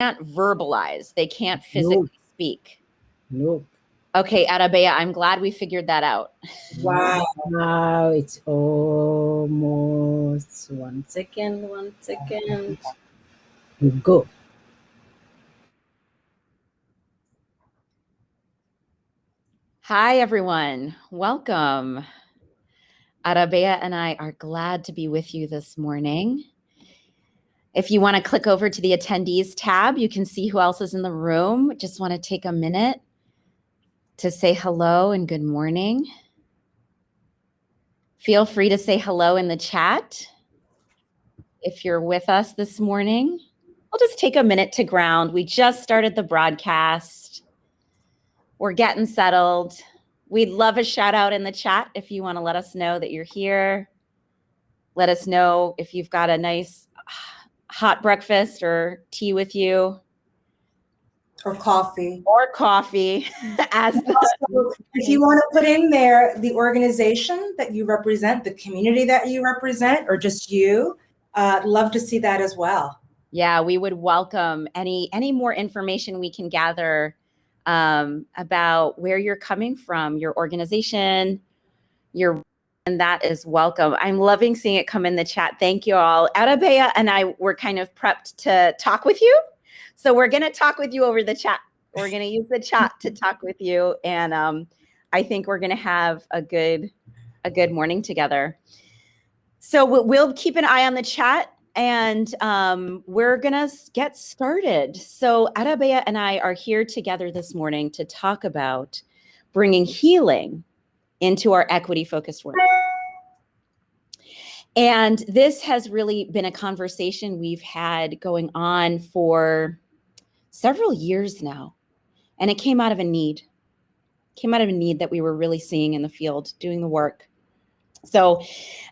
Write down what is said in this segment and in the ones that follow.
can't verbalize. They can't physically Nope. speak. Nope. Okay, Arabella, I'm glad we figured that out. Wow. Wow, it's almost 1 second. Go. Hi, everyone. Welcome. Arabella and I are glad to be with you this morning. If you want to click over to the attendees tab, you can see who else is in the room. Just want to take a minute to say hello and good morning. Feel free to say hello in the chat if you're with us this morning. I'll just take a minute to ground. We just started the broadcast. We're getting settled. We'd love a shout out in the chat if you want to let us know that you're here. Let us know if you've got a nice hot breakfast or tea with you. Or coffee. Or coffee. If you want to put in there the organization that you represent, the community that you represent, or just you, love to see that as well. Yeah, we would welcome any more information we can gather about where you're coming from, your organization, and that is welcome. I'm loving seeing it come in the chat. Thank you all. Arabella and I were kind of prepped to talk with you. So we're going to talk with you over the chat. We're going to use the chat to talk with you. And I think we're going to have a good morning together. So we'll keep an eye on the chat. And we're going to get started. So Arabella and I are here together this morning to talk about bringing healing into our equity-focused work. And this has really been a conversation we've had going on for several years now. And it came out of a need. That we were really seeing in the field, doing the work. So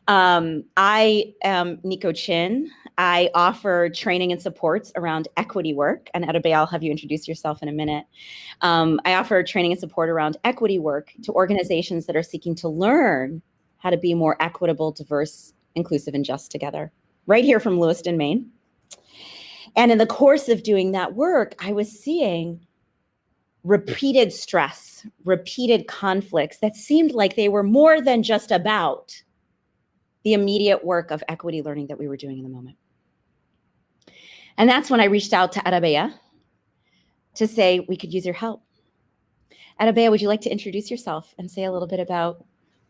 I am Nico Chin. I offer training and supports around equity work. And Arabella, I'll have you introduce yourself in a minute. I offer training and support around equity work to organizations that are seeking to learn how to be more equitable, diverse, inclusive, and just together. Right here from Lewiston, Maine. And in the course of doing that work, I was seeing repeated stress, repeated conflicts that seemed like they were more than just about the immediate work of equity learning that we were doing in the moment. And that's when I reached out to Arabella to say we could use your help. Arabella, would you like to introduce yourself and say a little bit about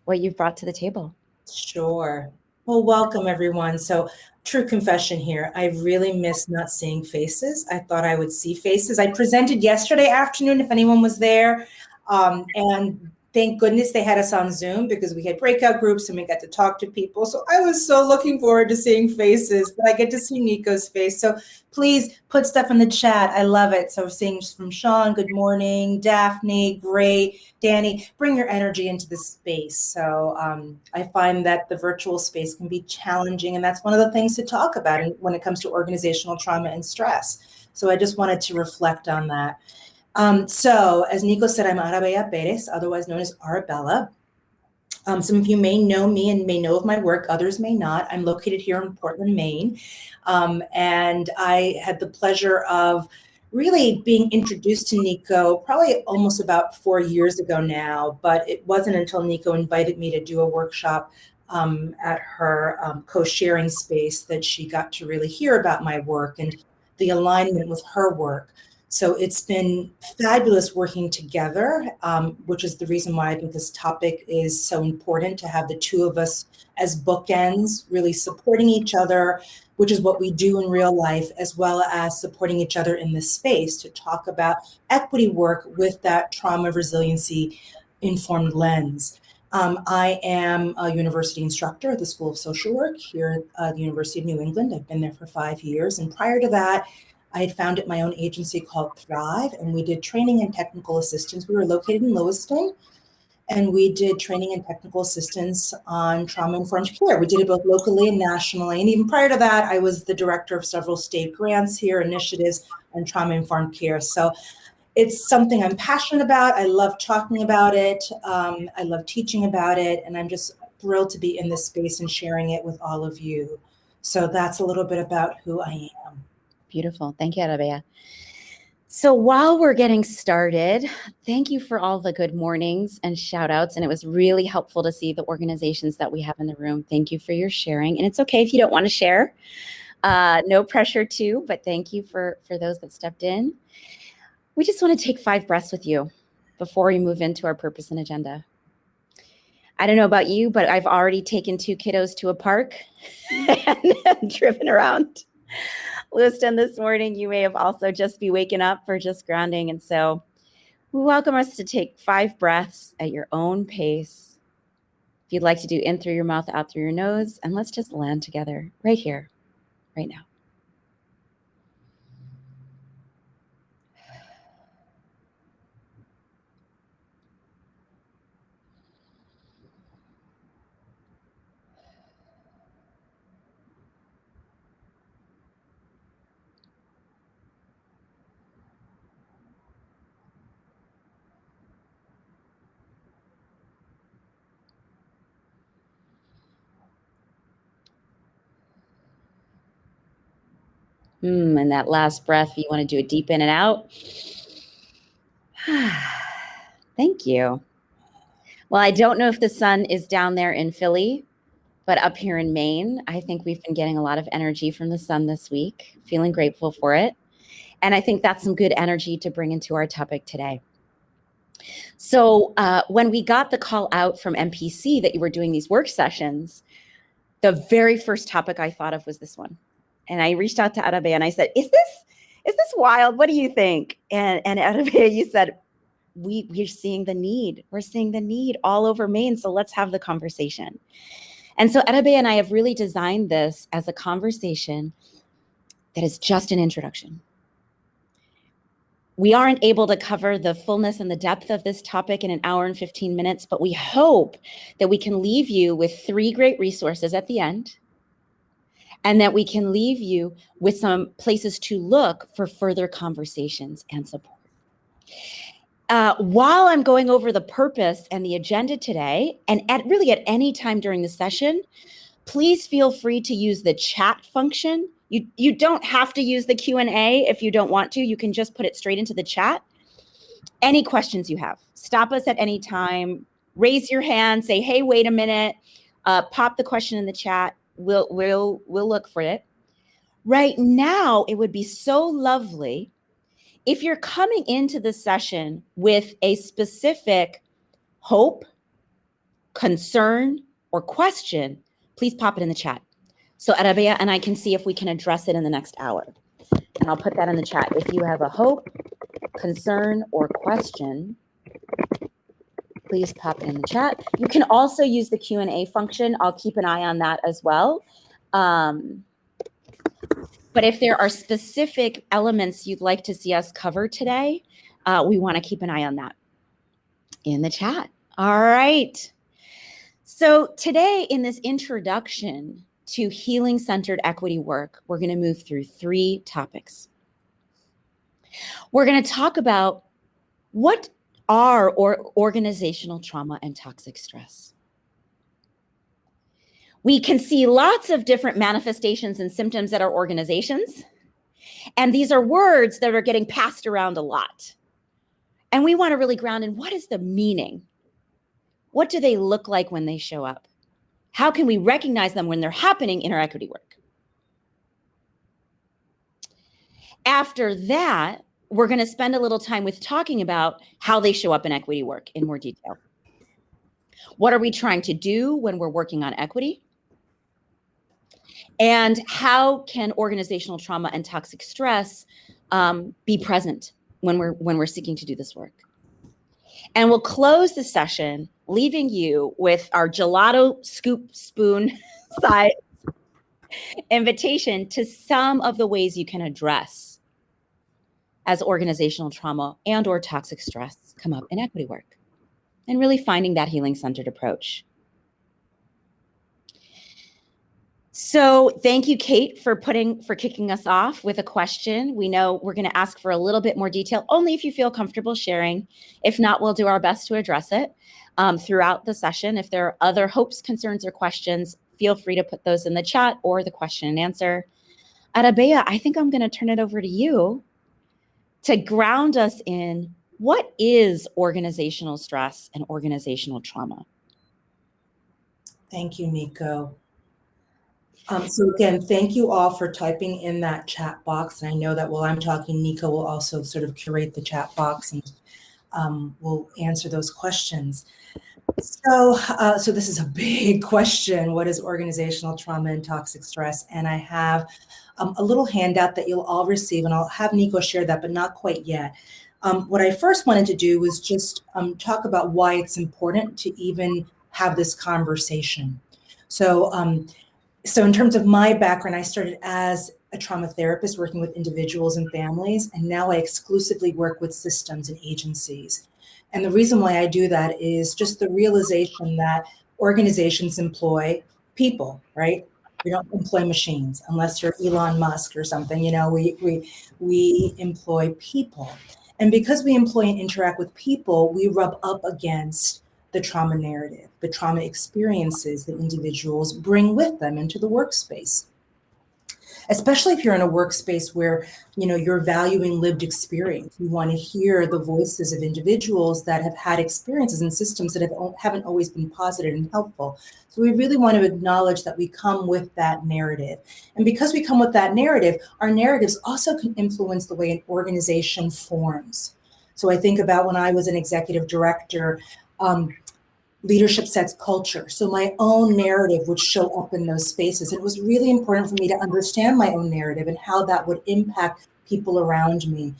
what you've brought to the table? Sure. Well, welcome everyone. So true confession here. I really miss not seeing faces. I thought I would see faces. I presented yesterday afternoon if anyone was there. And thank goodness they had us on Zoom because we had breakout groups and we got to talk to people. So I was so looking forward to seeing faces, but I get to see Nico's face. So please put stuff in the chat. I love it. So seeing from Sean, good morning, Daphne, great, Danny, bring your energy into the space. So I find that the virtual space can be challenging, and that's one of the things to talk about when it comes to organizational trauma and stress. So I just wanted to reflect on that. So as Nico said, I'm Arabella Perez, otherwise known as Arabella. Some of you may know me and may know of my work, others may not. I'm located here in Portland, Maine. And I had the pleasure of really being introduced to Nico probably almost about 4 years ago now, but it wasn't until Nico invited me to do a workshop at her co-sharing space that she got to really hear about my work and the alignment with her work. So it's been fabulous working together, which is the reason why I think this topic is so important, to have the two of us as bookends, really supporting each other, which is what we do in real life, as well as supporting each other in this space to talk about equity work with that trauma resiliency informed lens. I am a university instructor at the School of Social Work here at the University of New England. I've been there for 5 years. And prior to that, I had founded my own agency called Thrive, and we did training and technical assistance. We were located in Lewiston, and we did training and technical assistance on trauma-informed care. We did it both locally and nationally. And even prior to that, I was the director of several state grants here, initiatives on trauma-informed care. So it's something I'm passionate about. I love talking about it. I love teaching about it. And I'm just thrilled to be in this space and sharing it with all of you. So that's a little bit about who I am. Beautiful. Thank you, Arabea. So while we're getting started, thank you for all the good mornings and shout outs. And it was really helpful to see the organizations that we have in the room. Thank you for your sharing. And it's okay if you don't want to share. No pressure to, but thank you for those that stepped in. We just want to take 5 breaths with you before we move into our purpose and agenda. I don't know about you, but I've already taken 2 kiddos to a park and driven around Lewiston this morning. You may have also just be waking up for just grounding. And so we welcome us to take 5 breaths at your own pace. If you'd like to do in through your mouth, out through your nose, and let's just land together right here, right now. And that last breath, you want to do a deep in and out. Thank you. Well, I don't know if the sun is down there in Philly, but up here in Maine, I think we've been getting a lot of energy from the sun this week, feeling grateful for it. And I think that's some good energy to bring into our topic today. So when we got the call out from MPC that you were doing these work sessions, the very first topic I thought of was this one. And I reached out to Arabea and I said, is this wild? What do you think? And Arabea, you said, we're seeing the need. We're seeing the need all over Maine. So let's have the conversation. And so Arabea and I have really designed this as a conversation that is just an introduction. We aren't able to cover the fullness and the depth of this topic in an hour and 15 minutes, but we hope that we can leave you with 3 great resources at the end, and that we can leave you with some places to look for further conversations and support. While I'm going over the purpose and the agenda today, and at any time during the session, please feel free to use the chat function. You don't have to use the Q&A if you don't want to. You can just put it straight into the chat. Any questions you have, stop us at any time, raise your hand, say, hey, wait a minute, pop the question in the chat. We'll look for it. Right now, it would be so lovely if you're coming into the session with a specific hope, concern, or question, please pop it in the chat. So Arabea and I can see if we can address it in the next hour. And I'll put that in the chat. If you have a hope, concern, or question, please pop it in the chat. You can also use the Q&A function. I'll keep an eye on that as well. But if there are specific elements you'd like to see us cover today, we want to keep an eye on that in the chat. All right. So today in this introduction to healing-centered equity work, we're going to move through 3 topics. We're going to talk about what are organizational trauma and toxic stress. We can see lots of different manifestations and symptoms at our organizations. And these are words that are getting passed around a lot. And we want to really ground in what is the meaning? What do they look like when they show up? How can we recognize them when they're happening in our equity work? After that, we're going to spend a little time with talking about how they show up in equity work in more detail. What are we trying to do when we're working on equity? And how can organizational trauma and toxic stress be present when we're seeking to do this work? And we'll close the session leaving you with our gelato scoop spoon size invitation to some of the ways you can address as organizational trauma and or toxic stress come up in equity work, and really finding that healing-centered approach. So thank you, Kate, for kicking us off with a question. We know we're going to ask for a little bit more detail, only if you feel comfortable sharing. If not, we'll do our best to address it throughout the session. If there are other hopes, concerns, or questions, feel free to put those in the chat or the question and answer. Arabea, I think I'm going to turn it over to you to ground us in what is organizational stress and organizational trauma. Thank you, Nico. So again, thank you all for typing in that chat box. And I know that while I'm talking, Nico will also sort of curate the chat box and we'll answer those questions. So this is a big question. What is organizational trauma and toxic stress? And I have a little handout that you'll all receive, and I'll have Nico share that, but not quite yet. What I first wanted to do was just talk about why it's important to even have this conversation. So in terms of my background, I started as a trauma therapist working with individuals and families, and now I exclusively work with systems and agencies. And the reason why I do that is just the realization that organizations employ people, right? We don't employ machines unless you're Elon Musk or something, we employ people. And because we employ and interact with people, we rub up against the trauma narrative, the trauma experiences that individuals bring with them into the workspace. Especially if you're in a workspace where, you're valuing lived experience. You want to hear the voices of individuals that have had experiences in systems that haven't always been positive and helpful. So we really want to acknowledge that we come with that narrative. And because we come with that narrative, our narratives also can influence the way an organization forms. So I think about when I was an executive director, leadership sets culture. So my own narrative would show up in those spaces. It was really important for me to understand my own narrative and how that would impact people around me.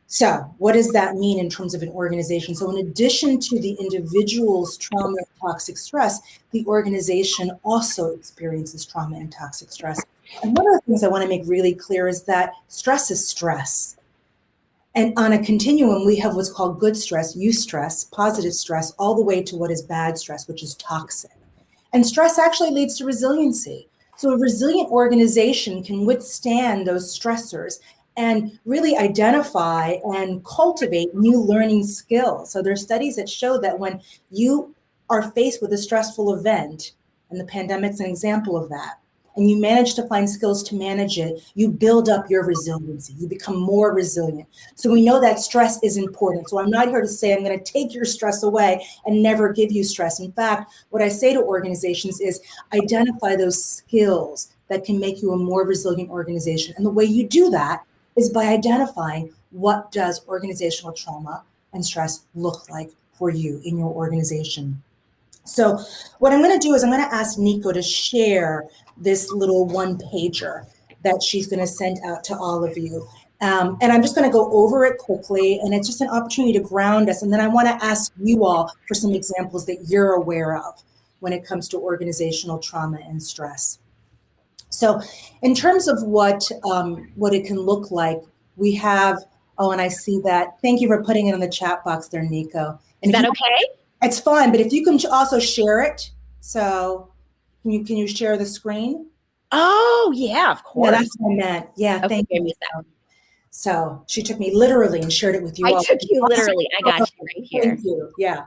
So what does that mean in terms of an organization? So in addition to the individual's trauma and toxic stress, the organization also experiences trauma and toxic stress. And one of the things I want to make really clear is that stress is stress. And on a continuum, we have what's called good stress, eustress, positive stress, all the way to what is bad stress, which is toxic. And stress actually leads to resiliency. So a resilient organization can withstand those stressors and really identify and cultivate new learning skills. So there's studies that show that when you are faced with a stressful event, and the pandemic's an example of that, and you manage to find skills to manage it, you build up your resiliency. You become more resilient. So we know that stress is important. So I'm not here to say I'm going to take your stress away and never give you stress. In fact, what I say to organizations is identify those skills that can make you a more resilient organization. And the way you do that is by identifying what does organizational trauma and stress look like for you in your organization. So what I'm going to do is I'm going to ask Nico to share this little one pager that she's going to send out to all of you. And I'm just going to go over it quickly, and it's just an opportunity to ground us. And then I want to ask you all for some examples that you're aware of when it comes to organizational trauma and stress. So in terms of what it can look like, we have, and I see that. Thank you for putting it in the chat box there, Nico. And is that okay? It's fine, but if you can also share it. So can you share the screen? Oh, yeah, of course. Yeah, that's what I meant. Yeah, okay, thank you. So she took me literally and shared it with you all. I took you literally. I got you right here. Thank you. Yeah.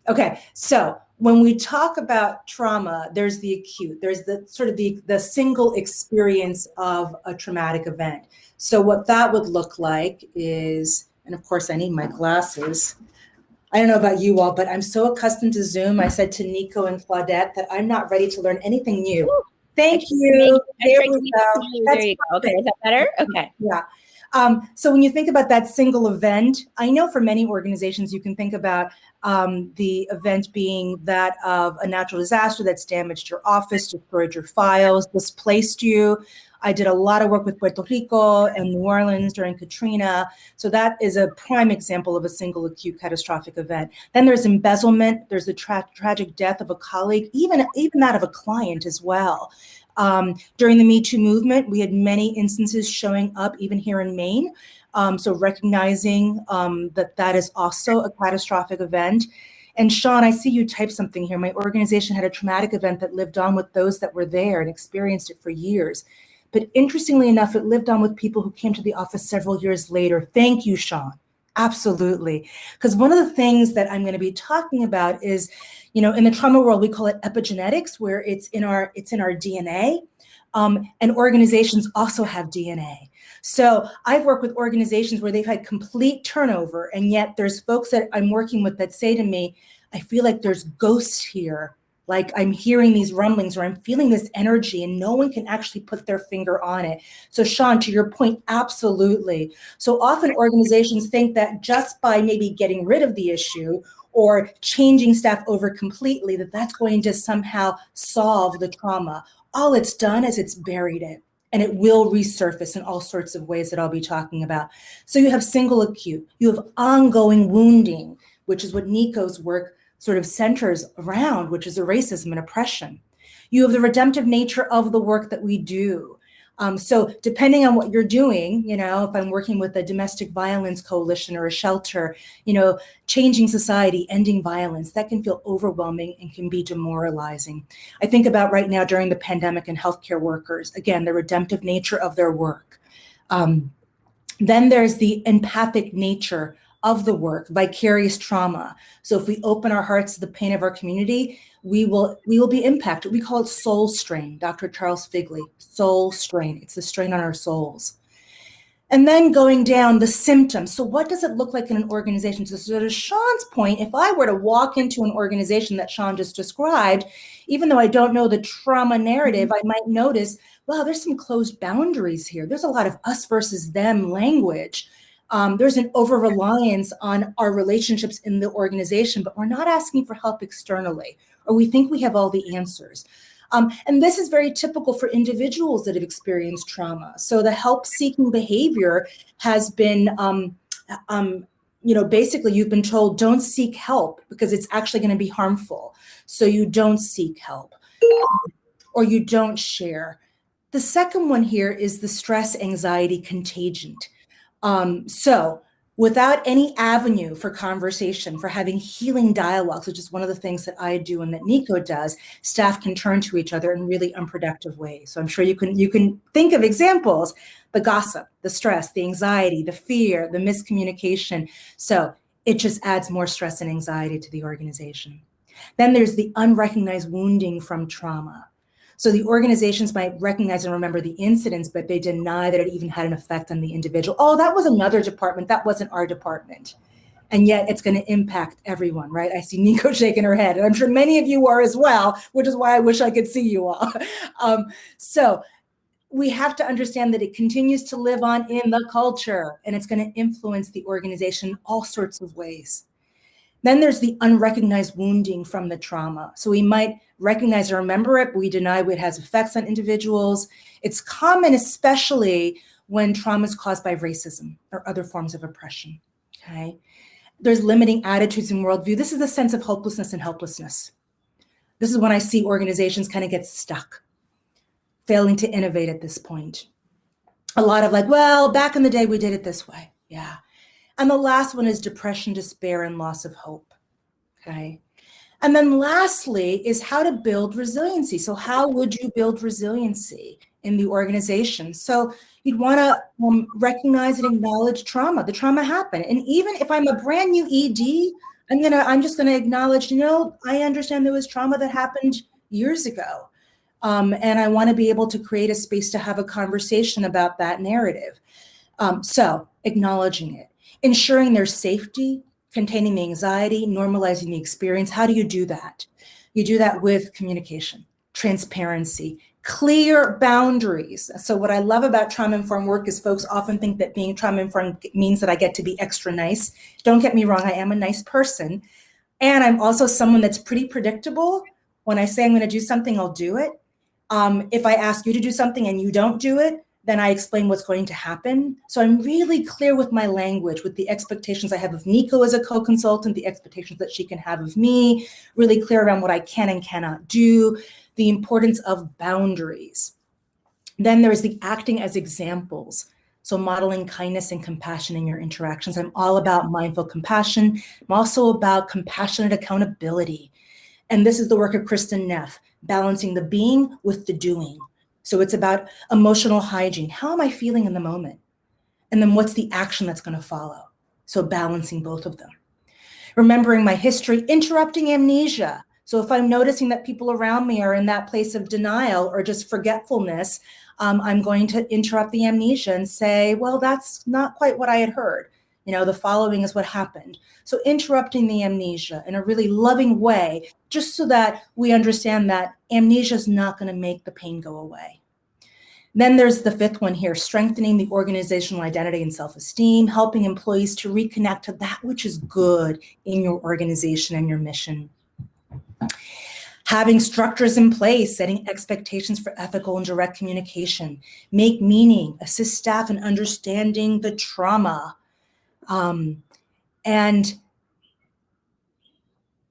Okay. So when we talk about trauma, there's the acute, there's the sort of the single experience of a traumatic event. So what that would look like is, and of course I need my glasses. I don't know about you all, but I'm so accustomed to Zoom. I said to Nico and Claudette that I'm not ready to learn anything new. Thank you. There you go. Okay, is that better? Okay. Yeah. So when you think about that single event, I know for many organizations, you can think about the event being that of a natural disaster that's damaged your office, destroyed your files, displaced you. I did a lot of work with Puerto Rico and New Orleans during Katrina. So that is a prime example of a single acute catastrophic event. Then there's embezzlement. There's the tragic death of a colleague, even that of a client as well. During the Me Too movement, we had many instances showing up even here in Maine. So recognizing that is also a catastrophic event. And Sean, I see you type something here. My organization had a traumatic event that lived on with those that were there and experienced it for years. But interestingly enough, it lived on with people who came to the office several years later. Thank you, Sean. Absolutely. Because one of the things that I'm going to be talking about is, in the trauma world, we call it epigenetics, where it's in our DNA. And organizations also have DNA. So I've worked with organizations where they've had complete turnover, and yet there's folks that I'm working with that say to me, I feel like there's ghosts here. Like I'm hearing these rumblings or I'm feeling this energy and no one can actually put their finger on it. So Sean, to your point, absolutely. So often organizations think that just by maybe getting rid of the issue or changing staff over completely, that that's going to somehow solve the trauma. All it's done is it's buried it, and it will resurface in all sorts of ways that I'll be talking about. So you have single acute, you have ongoing wounding, which is what Nico's work sort of centers around, which is the racism and oppression. You have the redemptive nature of the work that we do. So depending on what you're doing, you know, if I'm working with a domestic violence coalition or a shelter, you know, changing society, ending violence, that can feel overwhelming and can be demoralizing. I think about right now during the pandemic and healthcare workers, again, the redemptive nature of their work. Then there's the empathic nature of the work, vicarious trauma. So if we open our hearts to the pain of our community, we will be impacted. We call it soul strain, Dr. Charles Figley, soul strain. It's the strain on our souls. And then going down the symptoms. So what does it look like in an organization? So to Sean's point, if I were to walk into an organization that Sean just described, even though I don't know the trauma narrative, I might notice, wow, there's some closed boundaries here. There's a lot of us versus them language. There's an over-reliance on our relationships in the organization, but we're not asking for help externally, or we think we have all the answers. And this is very typical for individuals that have experienced trauma. So the help-seeking behavior has been, basically you've been told don't seek help because it's actually going to be harmful. So you don't seek help or you don't share. The second one here is the stress, anxiety, contagion. So without any avenue for conversation, for having healing dialogues, which is one of the things that I do and that Nico does, staff can turn to each other in really unproductive ways. So I'm sure you can think of examples, the gossip, the stress, the anxiety, the fear, the miscommunication. So it just adds more stress and anxiety to the organization. Then there's the unrecognized wounding from trauma. So the organizations might recognize and remember the incidents, but they deny that it even had an effect on the individual. Oh, that was another department. That wasn't our department. And yet it's going to impact everyone, right? I see Nico shaking her head, and I'm sure many of you are as well, which is why I wish I could see you all. So we have to understand that it continues to live on in the culture, and it's going to influence the organization in all sorts of ways. Then there's the unrecognized wounding from the trauma. So we might recognize and remember it, but we deny it has effects on individuals. It's common, especially when trauma is caused by racism or other forms of oppression, okay? There's limiting attitudes and worldview. This is a sense of hopelessness and helplessness. This is when I see organizations kind of get stuck, failing to innovate at this point. A lot of like, well, back in the day, we did it this way. Yeah. And the last one is depression, despair, and loss of hope, okay? And then lastly is how to build resiliency. So how would you build resiliency in the organization? So you'd want to recognize and acknowledge trauma. The trauma happened. And even if I'm a brand new ED, I'm just gonna acknowledge, I understand there was trauma that happened years ago. And I want to be able to create a space to have a conversation about that narrative. So acknowledging it. Ensuring there's safety, containing the anxiety, normalizing the experience. How do you do that? You do that with communication, transparency, clear boundaries. So what I love about trauma-informed work is folks often think that being trauma-informed means that I get to be extra nice. Don't get me wrong, I am a nice person. And I'm also someone that's pretty predictable. When I say I'm going to do something, I'll do it. If I ask you to do something and you don't do it, then I explain what's going to happen. So I'm really clear with my language, with the expectations I have of Nico as a co-consultant, the expectations that she can have of me, really clear around what I can and cannot do, the importance of boundaries. Then there's the acting as examples. So modeling kindness and compassion in your interactions. I'm all about mindful compassion. I'm also about compassionate accountability. And this is the work of Kristen Neff, balancing the being with the doing. So it's about emotional hygiene. How am I feeling in the moment? And then what's the action that's going to follow? So balancing both of them. Remembering my history, interrupting amnesia. So if I'm noticing that people around me are in that place of denial or just forgetfulness, I'm going to interrupt the amnesia and say, well, that's not quite what I had heard. The following is what happened. So interrupting the amnesia in a really loving way, just so that we understand that amnesia is not going to make the pain go away. Then there's the fifth one here, strengthening the organizational identity and self-esteem, helping employees to reconnect to that which is good in your organization and your mission. Having structures in place, setting expectations for ethical and direct communication, make meaning, assist staff in understanding the trauma, and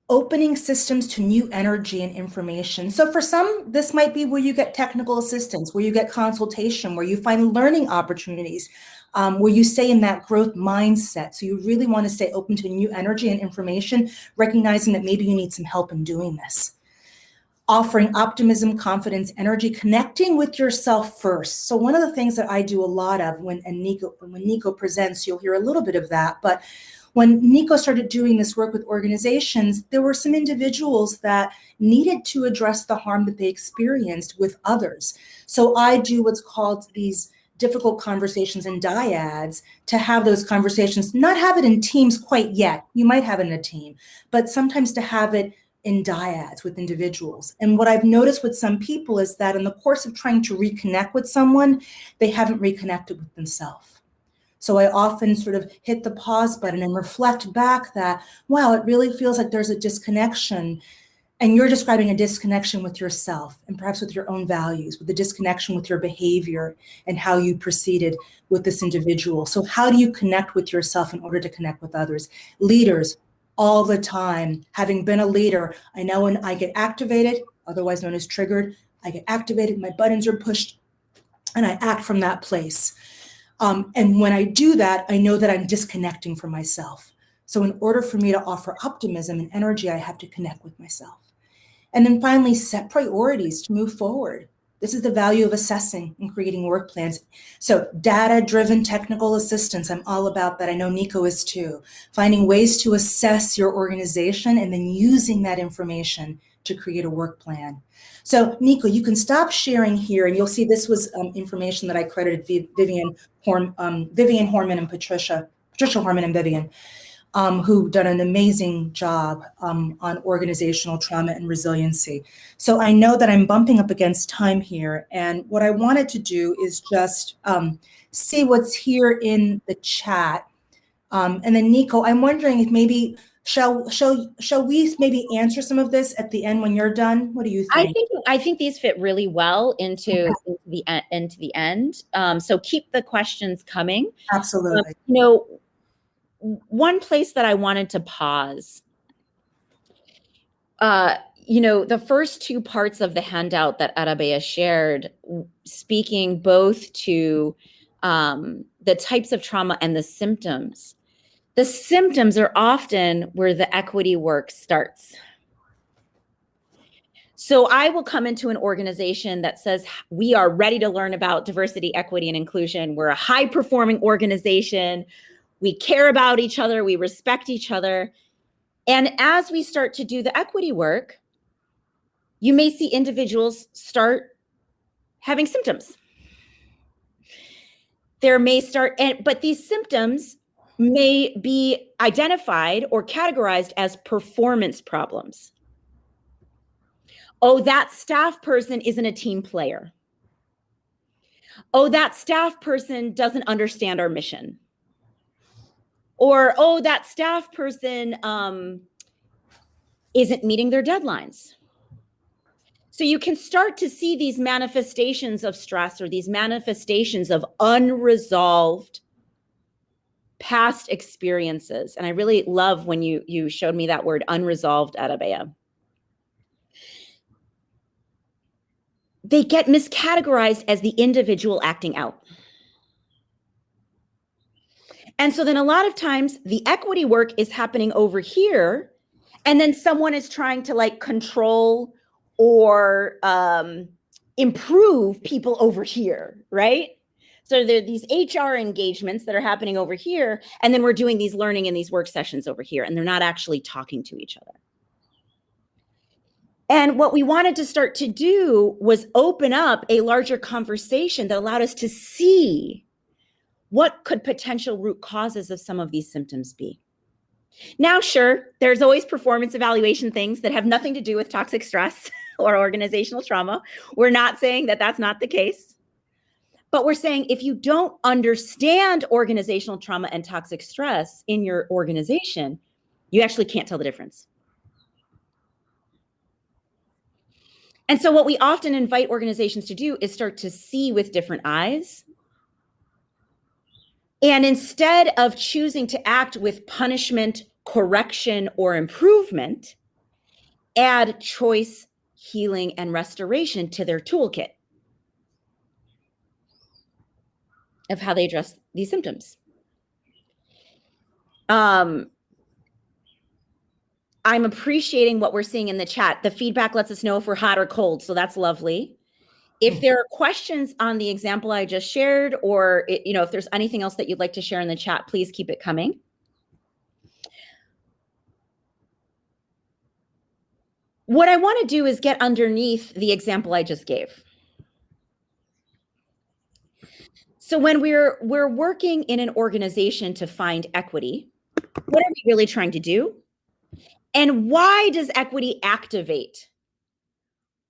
opening systems to new energy and information. So for some, this might be where you get technical assistance, where you get consultation, where you find learning opportunities, where you stay in that growth mindset. So you really want to stay open to new energy and information, recognizing that maybe you need some help in doing this. Offering optimism, confidence, energy, connecting with yourself first. So one of the things that I do a lot of when Nico presents, you'll hear a little bit of that, but when Nico started doing this work with organizations, there were some individuals that needed to address the harm that they experienced with others. So I do what's called these difficult conversations in dyads, to have those conversations, not have it in teams quite yet. You might have it in a team, but sometimes to have it in dyads with individuals. And what I've noticed with some people is that in the course of trying to reconnect with someone, they haven't reconnected with themselves. So I often sort of hit the pause button and reflect back that, wow, it really feels like there's a disconnection. And you're describing a disconnection with yourself and perhaps with your own values, with the disconnection with your behavior and how you proceeded with this individual. So how do you connect with yourself in order to connect with others? Leaders, all the time. Having been a leader, I know when I get activated, otherwise known as triggered, I get activated, my buttons are pushed, and I act from that place. And when I do that, I know that I'm disconnecting from myself. So in order for me to offer optimism and energy, I have to connect with myself. And then finally, set priorities to move forward. This is the value of assessing and creating work plans. So data-driven technical assistance, I'm all about that. I know Nico is too. Finding ways to assess your organization and then using that information to create a work plan. So Nico, you can stop sharing here, and you'll see this was information that I credited Vivian Horman and Patricia Horman and Vivian, who've done an amazing job on organizational trauma and resiliency. So I know that I'm bumping up against time here, and what I wanted to do is just see what's here in the chat. And then Nico, I'm wondering if maybe shall we maybe answer some of this at the end when you're done? What do you think? I think these fit really well into the end. So keep the questions coming. Absolutely. One place that I wanted to pause, the first two parts of the handout that Arabea shared, speaking both to the types of trauma and the symptoms. The symptoms are often where the equity work starts. So I will come into an organization that says, we are ready to learn about diversity, equity, and inclusion. We're a high-performing organization. We care about each other. We respect each other. And as we start to do the equity work, you may see individuals start having symptoms. But these symptoms may be identified or categorized as performance problems. Oh, that staff person isn't a team player. Oh, that staff person doesn't understand our mission. Or, oh, that staff person isn't meeting their deadlines. So you can start to see these manifestations of stress or these manifestations of unresolved past experiences. And I really love when you showed me that word unresolved, Arabea. They get miscategorized as the individual acting out. And so then a lot of times the equity work is happening over here, and then someone is trying to control or improve people over here, right? So there are these HR engagements that are happening over here, and then we're doing these learning and these work sessions over here, and they're not actually talking to each other. And what we wanted to start to do was open up a larger conversation that allowed us to see what could potential root causes of some of these symptoms be. Now, sure, there's always performance evaluation things that have nothing to do with toxic stress or organizational trauma. We're not saying that that's not the case. But we're saying if you don't understand organizational trauma and toxic stress in your organization, you actually can't tell the difference. And so what we often invite organizations to do is start to see with different eyes. And instead of choosing to act with punishment, correction, or improvement, add choice, healing, and restoration to their toolkit of how they address these symptoms. I'm appreciating what we're seeing in the chat. The feedback lets us know if we're hot or cold, so that's lovely. If there are questions on the example I just shared, or if there's anything else that you'd like to share in the chat, please keep it coming. What I want to do is get underneath the example I just gave. So when we're working in an organization to find equity, what are we really trying to do? And why does equity activate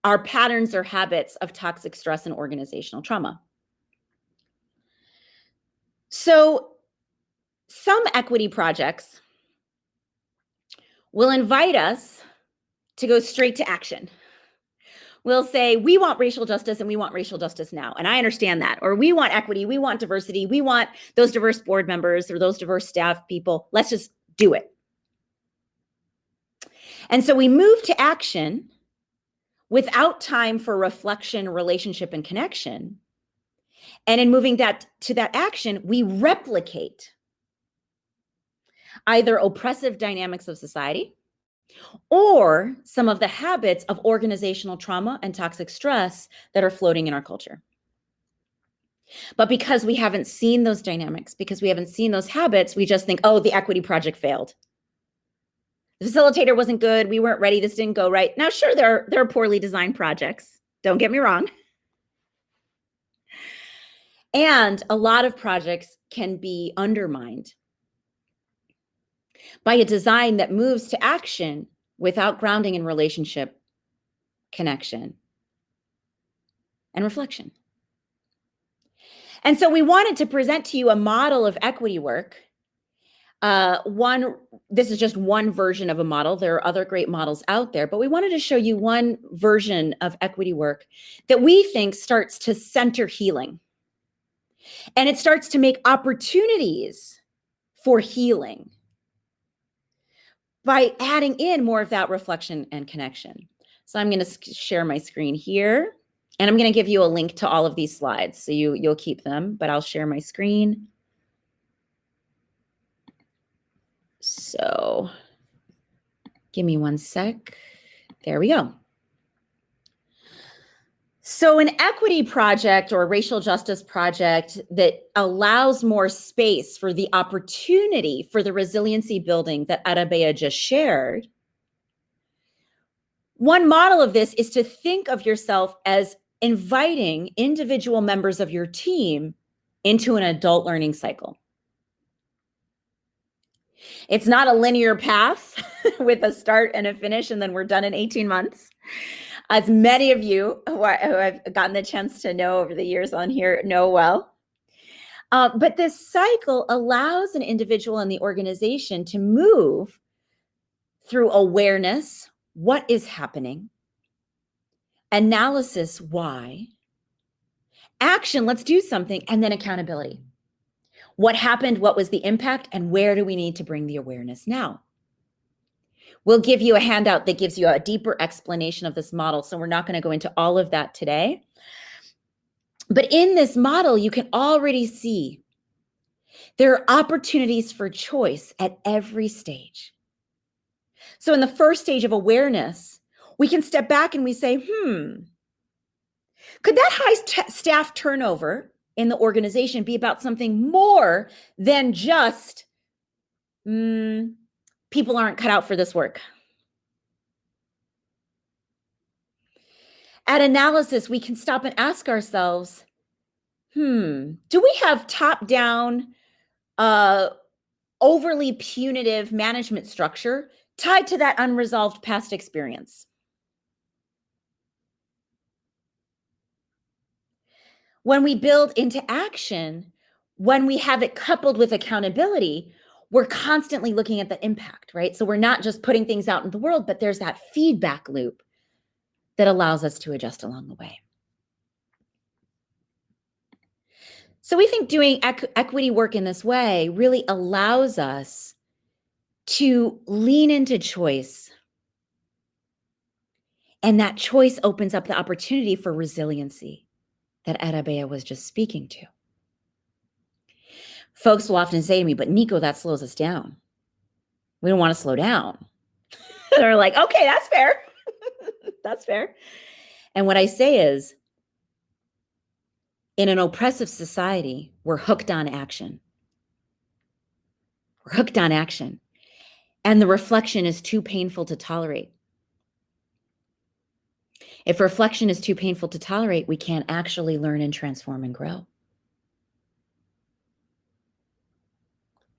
our patterns or habits of toxic stress and organizational trauma? So some equity projects will invite us to go straight to action. We'll say, we want racial justice and we want racial justice now. And I understand that. Or we want equity, we want diversity, we want those diverse board members or those diverse staff people. Let's just do it. And so we move to action without time for reflection, relationship, and connection. And in moving that to that action, we replicate either oppressive dynamics of society or some of the habits of organizational trauma and toxic stress that are floating in our culture. But because we haven't seen those dynamics, because we haven't seen those habits, we just think, oh, the equity project failed. The facilitator wasn't good. We weren't ready. This didn't go right. Now, sure, there are poorly designed projects. Don't get me wrong. And a lot of projects can be undermined by a design that moves to action without grounding in relationship, connection, and reflection. And so we wanted to present to you a model of equity work. This is just one version of a model. There are other great models out there, but we wanted to show you one version of equity work that we think starts to center healing. And it starts to make opportunities for healing by adding in more of that reflection and connection. So I'm going to share my screen here, and I'm going to give you a link to all of these slides. So you'll keep them, but I'll share my screen. So give me one sec. There we go. So an equity project or a racial justice project that allows more space for the opportunity for the resiliency building that Arabea just shared. One model of this is to think of yourself as inviting individual members of your team into an adult learning cycle. It's not a linear path with a start and a finish, and then we're done in 18 months. As many of you who I've gotten the chance to know over the years on here know well. But this cycle allows an individual in the organization to move through awareness, what is happening, analysis, why, action, let's do something, and then accountability. What happened? What was the impact? And where do we need to bring the awareness now? We'll give you a handout that gives you a deeper explanation of this model. So we're not going to go into all of that today. But in this model, you can already see there are opportunities for choice at every stage. So in the first stage of awareness, we can step back and we say, could that high staff turnover in the organization be about something more than just people aren't cut out for this work? At analysis, we can stop and ask ourselves, do we have top-down, overly punitive management structure tied to that unresolved past experience? When we build into action, when we have it coupled with accountability, we're constantly looking at the impact, right? So we're not just putting things out in the world, but there's that feedback loop that allows us to adjust along the way. So we think doing equity work in this way really allows us to lean into choice. And that choice opens up the opportunity for resiliency that Arabea was just speaking to. Folks will often say to me, but Nico, that slows us down. We don't want to slow down. They're like, okay, that's fair. That's fair. And what I say is, in an oppressive society, we're hooked on action. We're hooked on action. And the reflection is too painful to tolerate. If reflection is too painful to tolerate, we can't actually learn and transform and grow.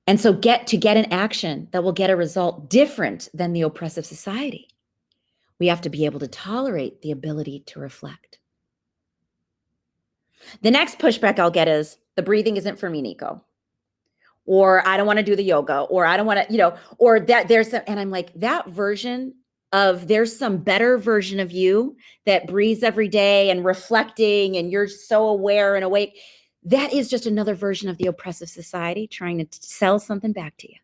And so get an action that will get a result different than the oppressive society, we have to be able to tolerate the ability to reflect. The next pushback I'll get is, the breathing isn't for me, Nico. Or I don't want to do the yoga, or I don't want to, or that and I'm like, that version of, there's some better version of you that breathes every day and reflecting, and you're so aware and awake. That is just another version of the oppressive society trying to sell something back to you.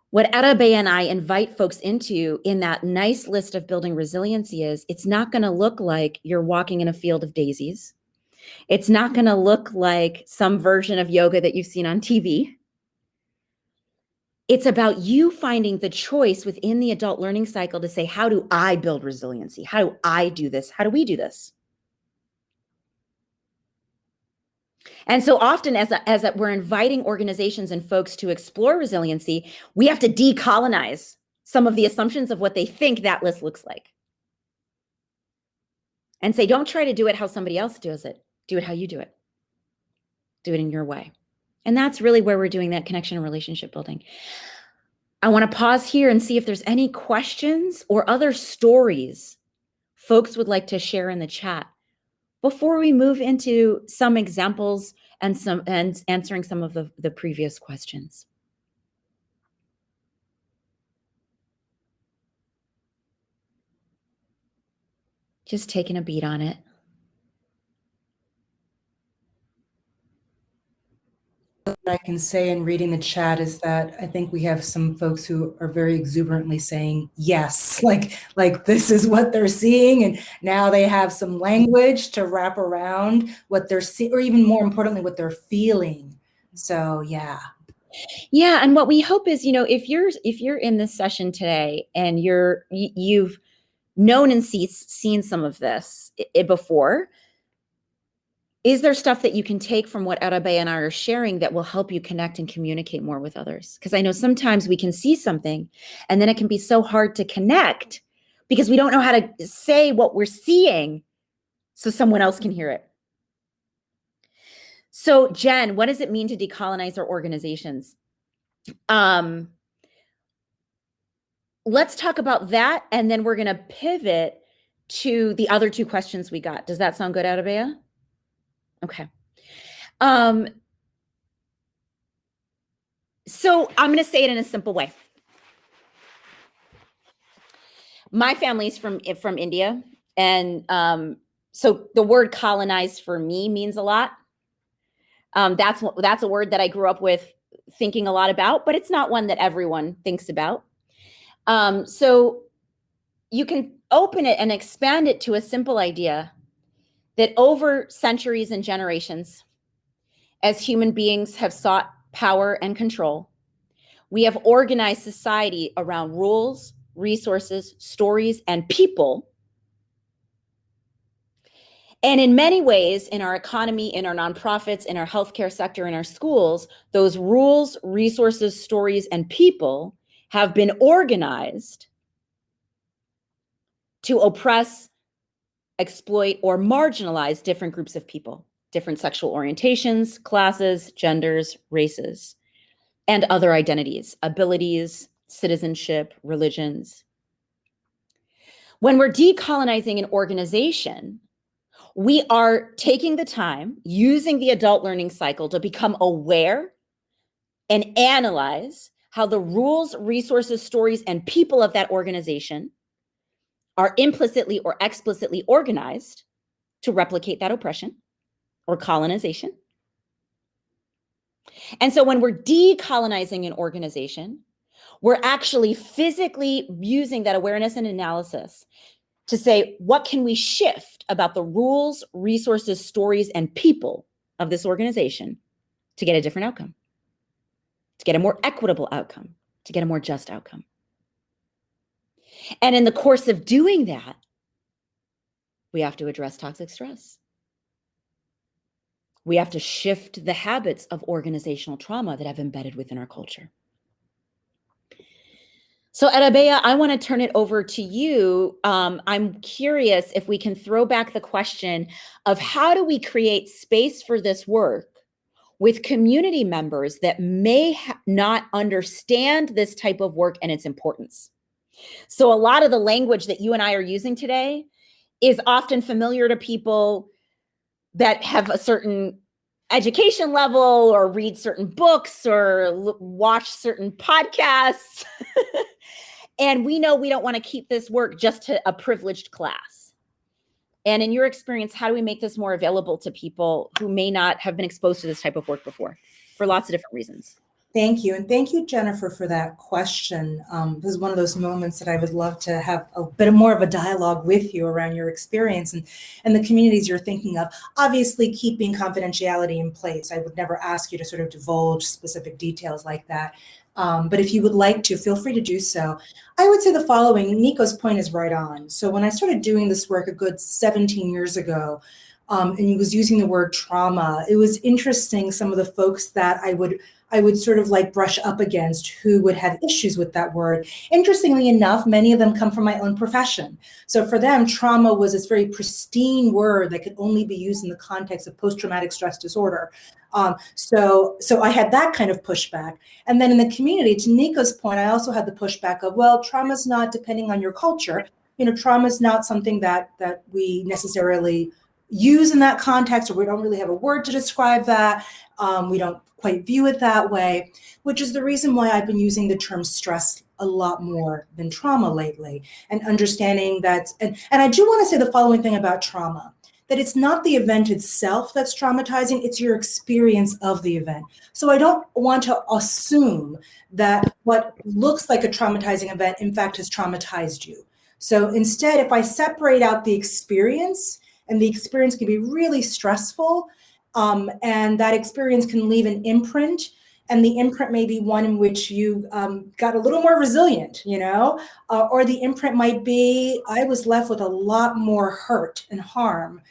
What Arabea and I invite folks into in that nice list of building resiliency is, it's not going to look like you're walking in a field of daisies. It's not going to look like some version of yoga that you've seen on TV. It's about you finding the choice within the adult learning cycle to say, how do I build resiliency? How do I do this? How do we do this? And so often as we're inviting organizations and folks to explore resiliency, we have to decolonize some of the assumptions of what they think that list looks like. And say, don't try to do it how somebody else does it. Do it how you do it. Do it in your way. And that's really where we're doing that connection and relationship building. I want to pause here and see if there's any questions or other stories folks would like to share in the chat before we move into some examples and answering some of the previous questions. Just taking a beat on it. What I can say in reading the chat is that I think we have some folks who are very exuberantly saying yes, like this is what they're seeing, and now they have some language to wrap around what they're seeing, or even more importantly, what they're feeling. So yeah. Yeah, and what we hope is, if you're in this session today and you've known and seen some of this before, is there stuff that you can take from what Arabea and I are sharing that will help you connect and communicate more with others? Because I know sometimes we can see something and then it can be so hard to connect because we don't know how to say what we're seeing so someone else can hear it. So Jen, what does it mean to decolonize our organizations? Let's talk about that, and then we're going to pivot to the other two questions we got. Does that sound good, Arabea? Okay. So I'm going to say it in a simple way. My family's from India, and so the word colonize for me means a lot. That's a word that I grew up with thinking a lot about, but it's not one that everyone thinks about. So you can open it and expand it to a simple idea that over centuries and generations, as human beings have sought power and control, we have organized society around rules, resources, stories, and people. And in many ways, in our economy, in our nonprofits, in our healthcare sector, in our schools, those rules, resources, stories, and people have been organized to oppress, exploit, or marginalize different groups of people, different sexual orientations, classes, genders, races, and other identities, abilities, citizenship, religions. When we're decolonizing an organization, we are taking the time, using the adult learning cycle to become aware and analyze how the rules, resources, stories, and people of that organization are implicitly or explicitly organized to replicate that oppression or colonization. And so when we're decolonizing an organization, we're actually physically using that awareness and analysis to say, what can we shift about the rules, resources, stories, and people of this organization to get a different outcome, to get a more equitable outcome, to get a more just outcome? And in the course of doing that, we have to address toxic stress. We have to shift the habits of organizational trauma that have embedded within our culture. So Arabea, I want to turn it over to you. I'm curious if we can throw back the question of how do we create space for this work with community members that may not understand this type of work and its importance. So a lot of the language that you and I are using today is often familiar to people that have a certain education level or read certain books or watch certain podcasts. And we know we don't want to keep this work just to a privileged class. And in your experience, how do we make this more available to people who may not have been exposed to this type of work before for lots of different reasons? Thank you. And thank you, Jennifer, for that question. This is one of those moments that I would love to have a bit more of a dialogue with you around your experience and the communities you're thinking of. Obviously, keeping confidentiality in place. I would never ask you to sort of divulge specific details like that. But if you would like to, feel free to do so. I would say the following. Nico's point is right on. So when I started doing this work a good 17 years ago, and he was using the word trauma, it was interesting some of the folks that I would sort of like brush up against who would have issues with that word. Interestingly enough, many of them come from my own profession. So for them, trauma was this very pristine word that could only be used in the context of post-traumatic stress disorder. So I had that kind of pushback. And then in the community, to Nico's point, I also had the pushback of, well, trauma's not depending on your culture. You know, trauma's not something that we necessarily use in that context, or we don't really have a word to describe that. We don't quite view it that way, which is the reason why I've been using the term stress a lot more than trauma lately, and understanding that, and I do want to say the following thing about trauma, that it's not the event itself that's traumatizing, it's your experience of the event. So I don't want to assume that what looks like a traumatizing event, in fact, has traumatized you. So instead, if I separate out the experience, and the experience can be really stressful, and that experience can leave an imprint, and the imprint may be one in which you got a little more resilient, you know, or the imprint might be, I was left with a lot more hurt and harm.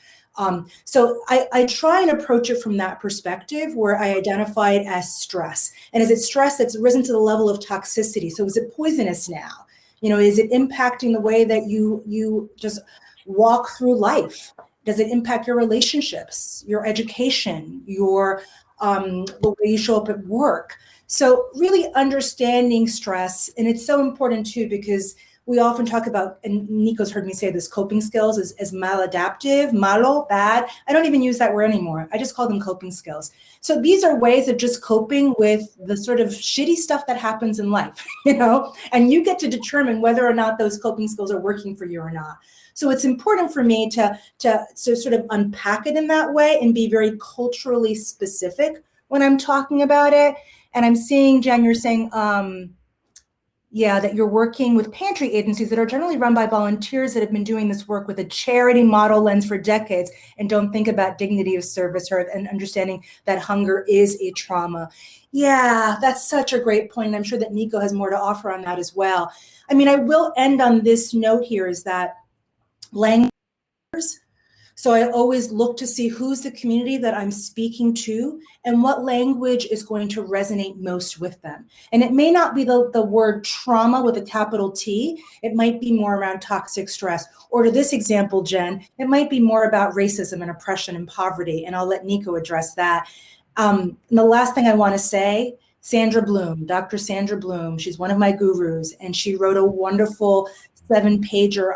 So I try and approach it from that perspective, where I identify it as stress. And is it stress that's risen to the level of toxicity? So is it poisonous now? You know, is it impacting the way that you just walk through life? Does it impact your relationships, your education, your the way you show up at work? So really understanding stress, and it's so important too, because we often talk about, and Nico's heard me say this, coping skills as maladaptive, malo, bad. I don't even use that word anymore. I just call them coping skills. So these are ways of just coping with the sort of shitty stuff that happens in life, you know, and you get to determine whether or not those coping skills are working for you or not. So it's important for me to sort of unpack it in that way and be very culturally specific when I'm talking about it. And I'm seeing, Jen, you're saying, that you're working with pantry agencies that are generally run by volunteers that have been doing this work with a charity model lens for decades and don't think about dignity of service and understanding that hunger is a trauma. Yeah, that's such a great point. And I'm sure that Nico has more to offer on that as well. I mean, I will end on this note here, is that language, So I always look to see who's the community that I'm speaking to and what language is going to resonate most with them. And it may not be the word trauma with a capital T. It might be more around toxic stress. Or to this example, Jen, it might be more about racism and oppression and poverty. And I'll let Nico address that. And the last thing I want to say, Sandra Bloom, Dr. Sandra Bloom, she's one of my gurus, and she wrote a wonderful 7-pager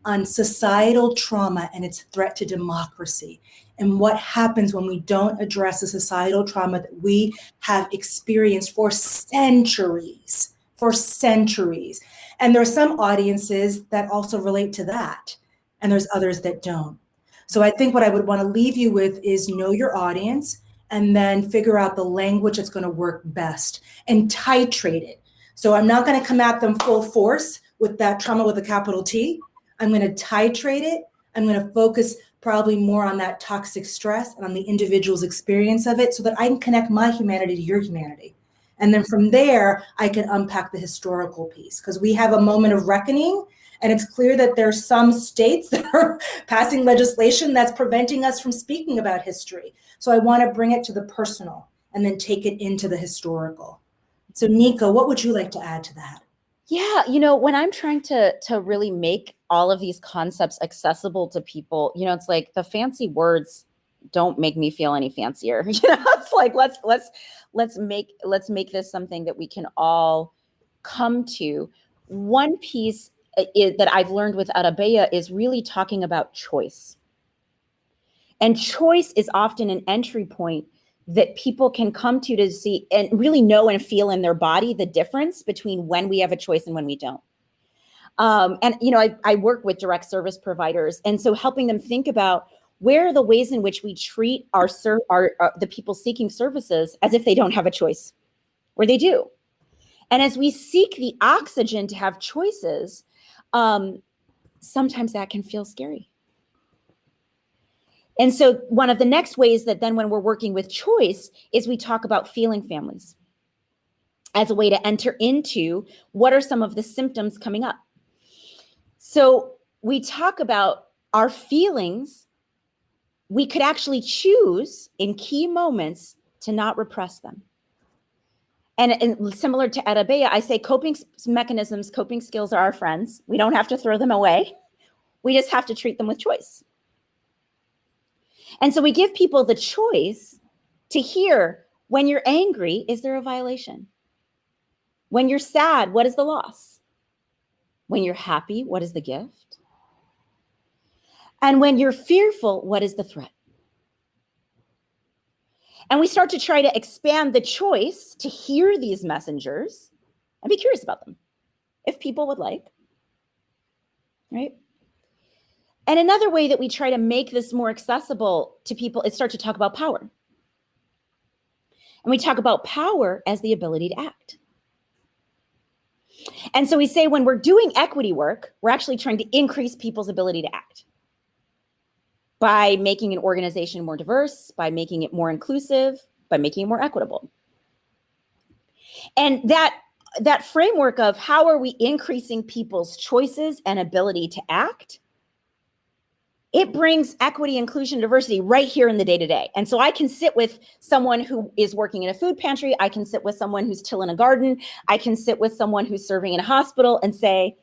on societal trauma and its threat to democracy and what happens when we don't address the societal trauma that we have experienced for centuries. And there are some audiences that also relate to that, and there's others that don't. So I think what I would want to leave you with is know your audience and then figure out the language that's going to work best and titrate it. So I'm not going to come at them full force with that trauma with a capital T. I'm going to titrate it. I'm going to focus probably more on that toxic stress and on the individual's experience of it so that I can connect my humanity to your humanity. And then from there, I can unpack the historical piece because we have a moment of reckoning. And it's clear that there's some states that are passing legislation that's preventing us from speaking about history. So I want to bring it to the personal and then take it into the historical. So Nico, what would you like to add to that? Yeah, when I'm trying to really make all of these concepts accessible to people, it's like the fancy words don't make me feel any fancier. It's like let's make this something that we can all come to. One piece that I've learned with Arabeya is really talking about choice. And choice is often an entry point that people can come to see and really know and feel in their body the difference between when we have a choice and when we don't. I work with direct service providers. And so helping them think about where are the ways in which we treat the people seeking services as if they don't have a choice, or they do. And as we seek the oxygen to have choices, sometimes that can feel scary. And so one of the next ways that then when we're working with choice is we talk about feeling families as a way to enter into what are some of the symptoms coming up. So we talk about our feelings. We could actually choose in key moments to not repress them. And similar to Arabeya, I say coping mechanisms, coping skills are our friends. We don't have to throw them away. We just have to treat them with choice. And so we give people the choice to hear, when you're angry, is there a violation? When you're sad, what is the loss? When you're happy, what is the gift? And when you're fearful, what is the threat? And we start to try to expand the choice to hear these messengers and be curious about them, if people would like, right? And another way that we try to make this more accessible to people is start to talk about power. And we talk about power as the ability to act. And so we say when we're doing equity work, we're actually trying to increase people's ability to act by making an organization more diverse, by making it more inclusive, by making it more equitable. And that framework of how are we increasing people's choices and ability to act, it brings equity, inclusion, diversity right here in the day-to-day. And so I can sit with someone who is working in a food pantry. I can sit with someone who's tilling a garden. I can sit with someone who's serving in a hospital and say,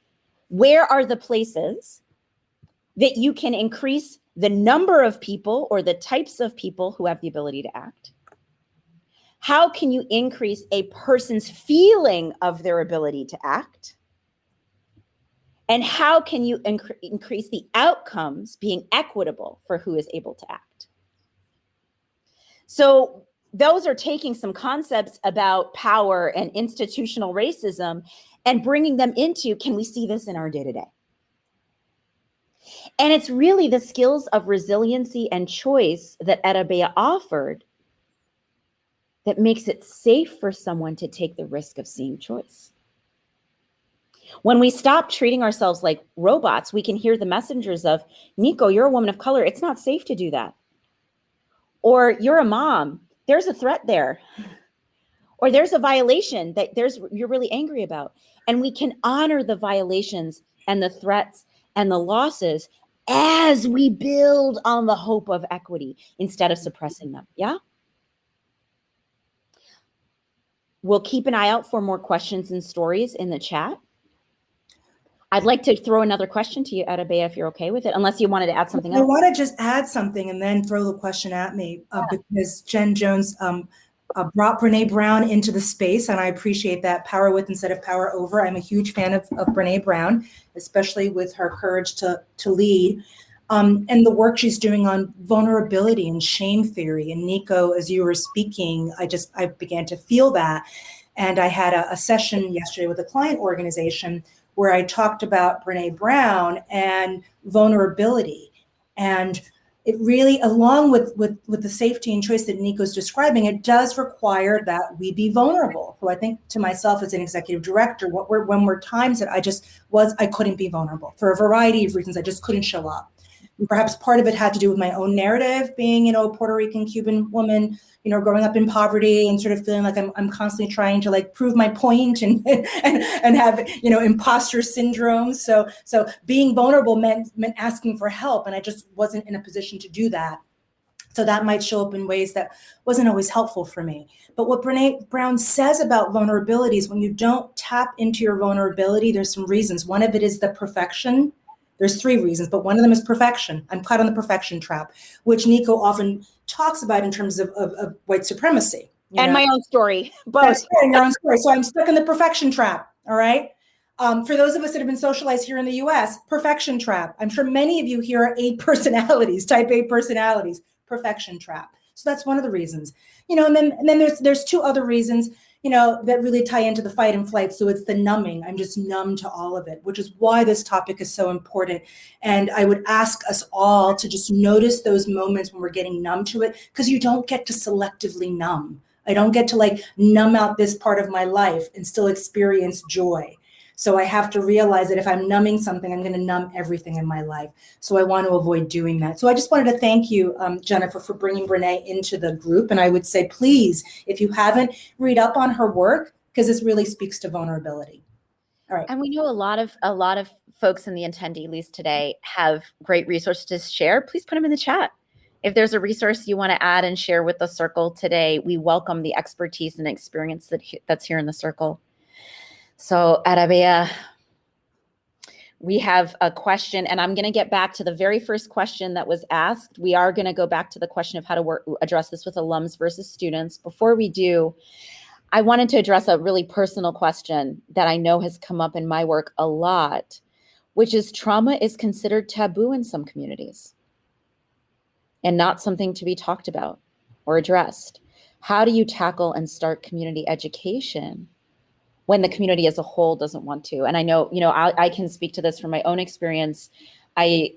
where are the places that you can increase the number of people or the types of people who have the ability to act? How can you increase a person's feeling of their ability to act? And how can you increase the outcomes being equitable for who is able to act? So those are taking some concepts about power and institutional racism and bringing them into, can we see this in our day-to-day? And it's really the skills of resiliency and choice that Arabeya offered that makes it safe for someone to take the risk of seeing choice. When we stop treating ourselves like robots, we can hear the messengers of, Nico, you're a woman of color. It's not safe to do that. Or you're a mom. There's a threat there. Or there's a violation that you're really angry about. And we can honor the violations and the threats and the losses as we build on the hope of equity instead of suppressing them. Yeah. We'll keep an eye out for more questions and stories in the chat. I'd like to throw another question to you, Arabea, if you're okay with it, unless you wanted to add something I else. want to just add something and then throw the question at me because Jen Jones brought Brene Brown into the space, and I appreciate that. Power with instead of power over. I'm a huge fan of Brene Brown, especially with her courage to lead. And the work she's doing on vulnerability and shame theory. And Nico, as you were speaking, I began to feel that. And I had a session yesterday with a client organization where I talked about Brene Brown and vulnerability. And it really, along with the safety and choice that Nico's describing, it does require that we be vulnerable. So I think to myself as an executive director, when were times that I couldn't be vulnerable for a variety of reasons. I just couldn't show up. And perhaps part of it had to do with my own narrative, being, a Puerto Rican Cuban woman, growing up in poverty and sort of feeling like I'm constantly trying to like prove my point and have, imposter syndrome. So being vulnerable meant asking for help. And I just wasn't in a position to do that. So that might show up in ways that wasn't always helpful for me. But what Brene Brown says about vulnerability is when you don't tap into your vulnerability, there's some reasons. One of it is the perfection. There's 3 reasons, but one of them is perfection. I'm caught on the perfection trap, which Nico often talks about in terms of white supremacy. And my own story. Both. Your own story. So I'm stuck in the perfection trap. All right. For those of us that have been socialized here in the US, perfection trap. I'm sure many of you here are type A personalities, perfection trap. So that's one of the reasons, and then there's 2 other reasons, that really tie into the fight and flight. So it's the numbing. I'm just numb to all of it, which is why this topic is so important. And I would ask us all to just notice those moments when we're getting numb to it, because you don't get to selectively numb. I don't get to numb out this part of my life and still experience joy. So I have to realize that if I'm numbing something, I'm going to numb everything in my life. So I want to avoid doing that. So I just wanted to thank you, Jennifer, for bringing Brene into the group. And I would say, please, if you haven't, read up on her work, because this really speaks to vulnerability. All right. And we know a lot of folks in the attendee list today have great resources to share. Please put them in the chat. If there's a resource you want to add and share with the circle today, we welcome the expertise and experience that's here in the circle. So, Arabea, we have a question, and I'm going to get back to the very first question that was asked. We are going to go back to the question of how to address this with alums versus students. Before we do, I wanted to address a really personal question that I know has come up in my work a lot, which is trauma is considered taboo in some communities and not something to be talked about or addressed. How do you tackle and start community education when the community as a whole doesn't want to? And I know, I can speak to this from my own experience. I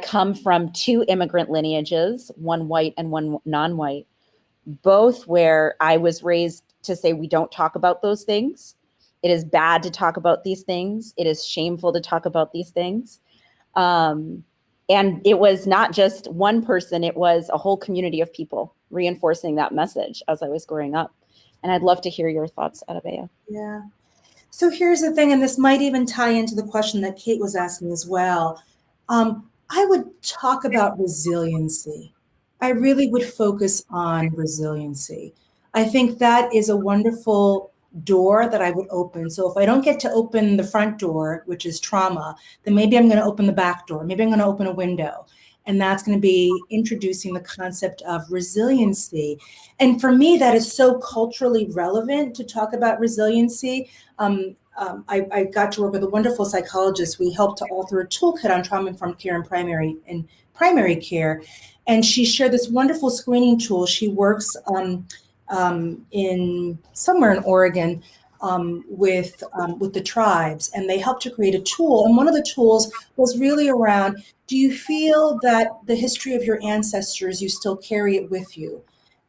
come from 2 immigrant lineages, one white and one non-white, both where I was raised to say, we don't talk about those things. It is bad to talk about these things. It is shameful to talk about these things. And it was not just one person, it was a whole community of people reinforcing that message as I was growing up. And I'd love to hear your thoughts, Arabea. Yeah. So here's the thing, and this might even tie into the question that Kate was asking as well. I would talk about resiliency. I really would focus on resiliency. I think that is a wonderful door that I would open. So if I don't get to open the front door, which is trauma, then maybe I'm going to open the back door. Maybe I'm going to open a window. And that's going to be introducing the concept of resiliency. And for me, that is so culturally relevant to talk about resiliency. I got to work with a wonderful psychologist. We helped to author a toolkit on trauma-informed care and primary care. And she shared this wonderful screening tool. She works in somewhere in Oregon with the tribes, and they helped to create a tool. And one of the tools was really around, do you feel that the history of your ancestors, you still carry it with you?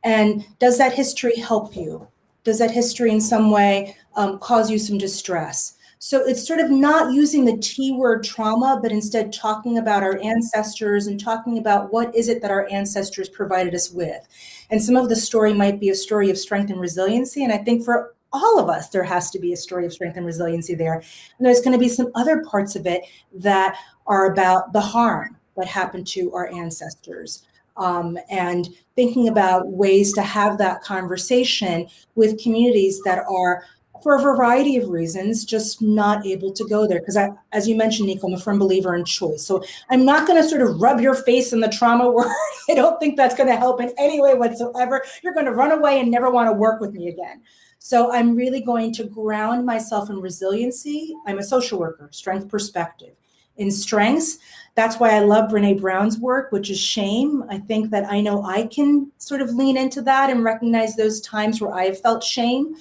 And does that history help you? Does that history in some way cause you some distress? So it's sort of not using the T word trauma, but instead talking about our ancestors and talking about what is it that our ancestors provided us with. And some of the story might be a story of strength and resiliency. And I think for all of us, there has to be a story of strength and resiliency there. And there's going to be some other parts of it that are about the harm that happened to our ancestors. And thinking about ways to have that conversation with communities that are, for a variety of reasons, just not able to go there. Because as you mentioned, Nico, I'm a firm believer in choice. So I'm not going to sort of rub your face in the trauma word. I don't think that's going to help in any way whatsoever. You're going to run away and never want to work with me again. So I'm really going to ground myself in resiliency. I'm a social worker, strength perspective. In strengths, that's why I love Brene Brown's work, which is shame. I think that I know I can sort of lean into that and recognize those times where I have felt shame.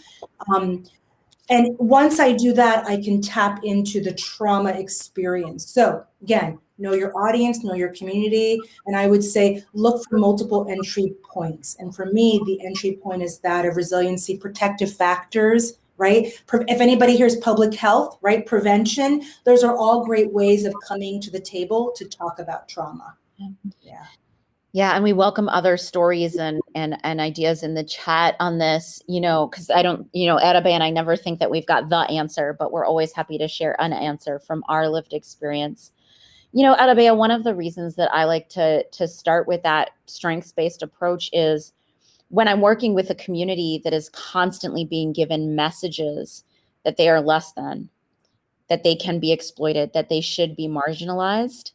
And once I do that, I can tap into the trauma experience. So again, know your audience, know your community. And I would say, look for multiple entry points. And for me, the entry point is that of resiliency, protective factors, right? If anybody hears public health, right? Prevention, those are all great ways of coming to the table to talk about trauma. Yeah. Yeah, and we welcome other stories and ideas in the chat on this, because I don't, Atabey and I never think that we've got the answer, but we're always happy to share an answer from our lived experience. Atabey, one of the reasons that I like to start with that strengths-based approach is when I'm working with a community that is constantly being given messages that they are less than, that they can be exploited, that they should be marginalized.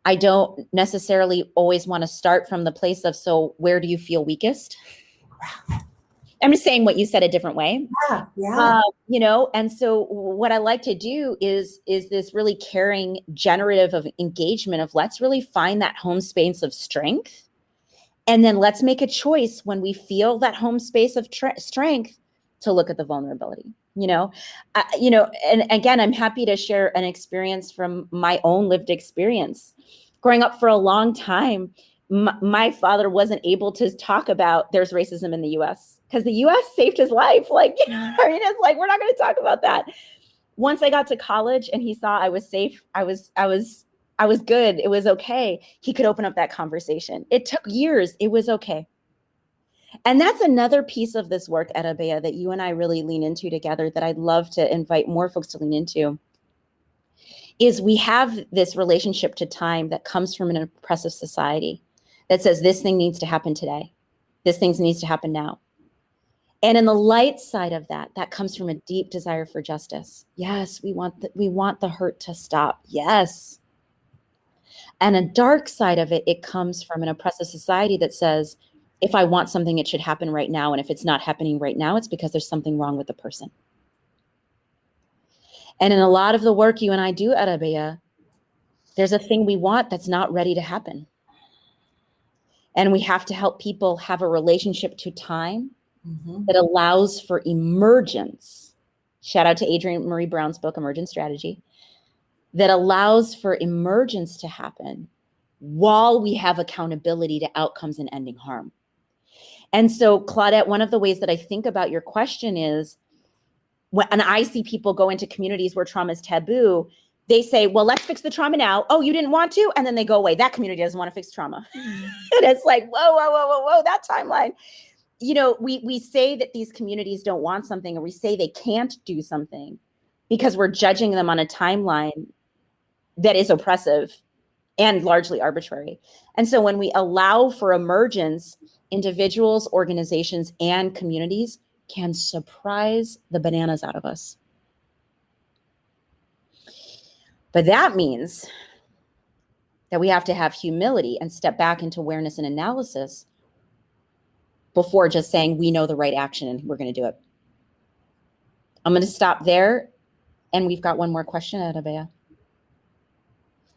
I don't necessarily always want to start from the place of, so where do you feel weakest? I'm just saying what you said a different way. Yeah. And so what I like to do is this really caring, generative of engagement of let's really find that home space of strength. And then let's make a choice when we feel that home space of strength to look at the vulnerability, and again, I'm happy to share an experience from my own lived experience. Growing up for a long time, my father wasn't able to talk about there's racism in the US because the US saved his life. It's like, we're not going to talk about that. Once I got to college and he saw I was safe, I was good. It was okay. He could open up that conversation. It took years. It was okay. And that's another piece of this work, Atabey, that you and I really lean into together that I'd love to invite more folks to lean into, is we have this relationship to time that comes from an oppressive society that says this thing needs to happen today. This thing needs to happen now. And in the light side of that comes from a deep desire for justice. Yes, we want the hurt to stop. Yes. And a dark side of it comes from an oppressive society that says, if I want something, it should happen right now. And if it's not happening right now, it's because there's something wrong with the person. And in a lot of the work you and I do at Atabey, there's a thing we want that's not ready to happen. And we have to help people have a relationship to time that allows for emergence. Shout out to Adrienne Marie Brown's book, Emergent Strategy, that allows for emergence to happen while we have accountability to outcomes and ending harm. And so, Claudette, one of the ways that I think about your question is, when I see people go into communities where trauma is taboo, they say, well, let's fix the trauma now. Oh, you didn't want to? And then they go away. That community doesn't want to fix trauma. And it's like, whoa, that timeline. We say that these communities don't want something, or we say they can't do something because we're judging them on a timeline that is oppressive and largely arbitrary. And so when we allow for emergence, individuals, organizations, and communities can surprise the bananas out of us. But that means that we have to have humility and step back into awareness and analysis before just saying we know the right action and we're going to do it. I'm going to stop there. And we've got one more question, Atabey.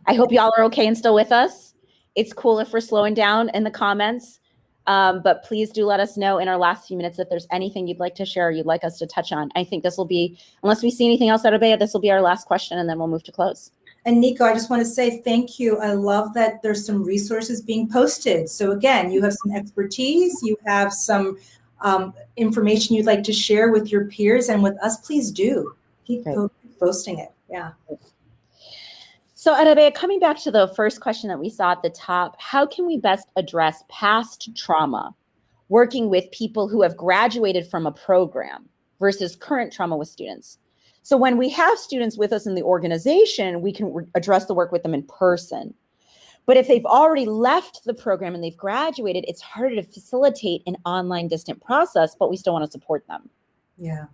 I hope y'all are okay and still with us. It's cool if we're slowing down in the comments, but please do let us know in our last few minutes if there's anything you'd like to share or you'd like us to touch on. I think this will be, unless we see anything else, Atabey, this will be our last question, and then we'll move to close. And Nico, I just want to say thank you. I love that there's some resources being posted. So again, you have some expertise, you have some information you'd like to share with your peers and with us. Please do keep posting it. Yeah. So Atabey, coming back to the first question that we saw at the top, how can we best address past trauma working with people who have graduated from a program versus current trauma with students. So when we have students with us in the organization, we can address the work with them in person. But if they've already left the program and they've graduated, it's harder to facilitate an online distant process, but we still want to support them. Yeah.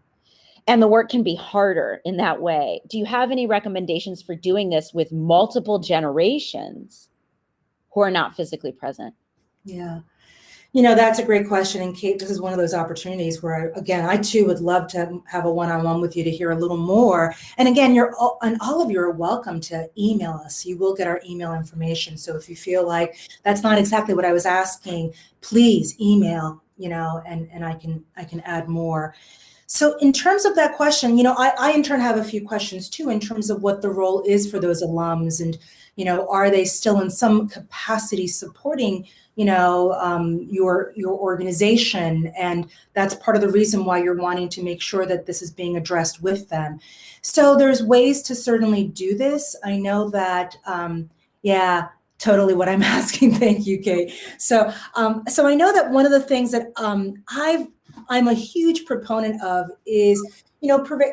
And the work can be harder in that way. Do you have any recommendations for doing this with multiple generations who are not physically present? Yeah. You know, that's a great question. And Kate, this is one of those opportunities where, again, I too would love to have a one-on-one with you to hear a little more. And again, all of you are welcome to email us. You will get our email information. So if you feel like that's not exactly what I was asking, please email, and I can add more. So in terms of that question, I in turn have a few questions too, in terms of what the role is for those alums, and, are they still in some capacity supporting your organization? And that's part of the reason why you're wanting to make sure that this is being addressed with them. So there's ways to certainly do this. I know that, totally what I'm asking. Thank you, Kate. So I know that one of the things that I'm a huge proponent of is,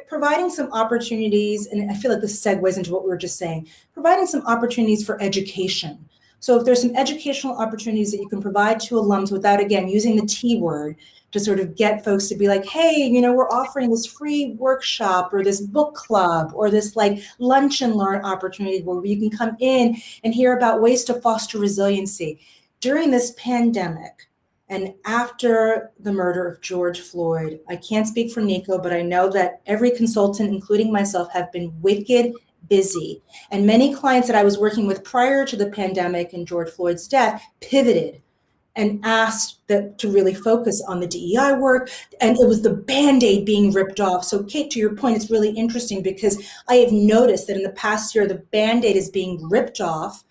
providing some opportunities, and I feel like this segues into what we were just saying, providing some opportunities for education. So if there's some educational opportunities that you can provide to alums without, again, using the T word to sort of get folks to be like, hey, we're offering this free workshop or this book club or this like lunch and learn opportunity where you can come in and hear about ways to foster resiliency. During this pandemic and after the murder of George Floyd, I can't speak for Nico, but I know that every consultant, including myself, have been wicked busy. And many clients that I was working with prior to the pandemic and George Floyd's death pivoted and asked that to really focus on the DEI work. And it was the Band-Aid being ripped off. So Kate, to your point, it's really interesting because I have noticed that in the past year, the Band-Aid is being ripped off.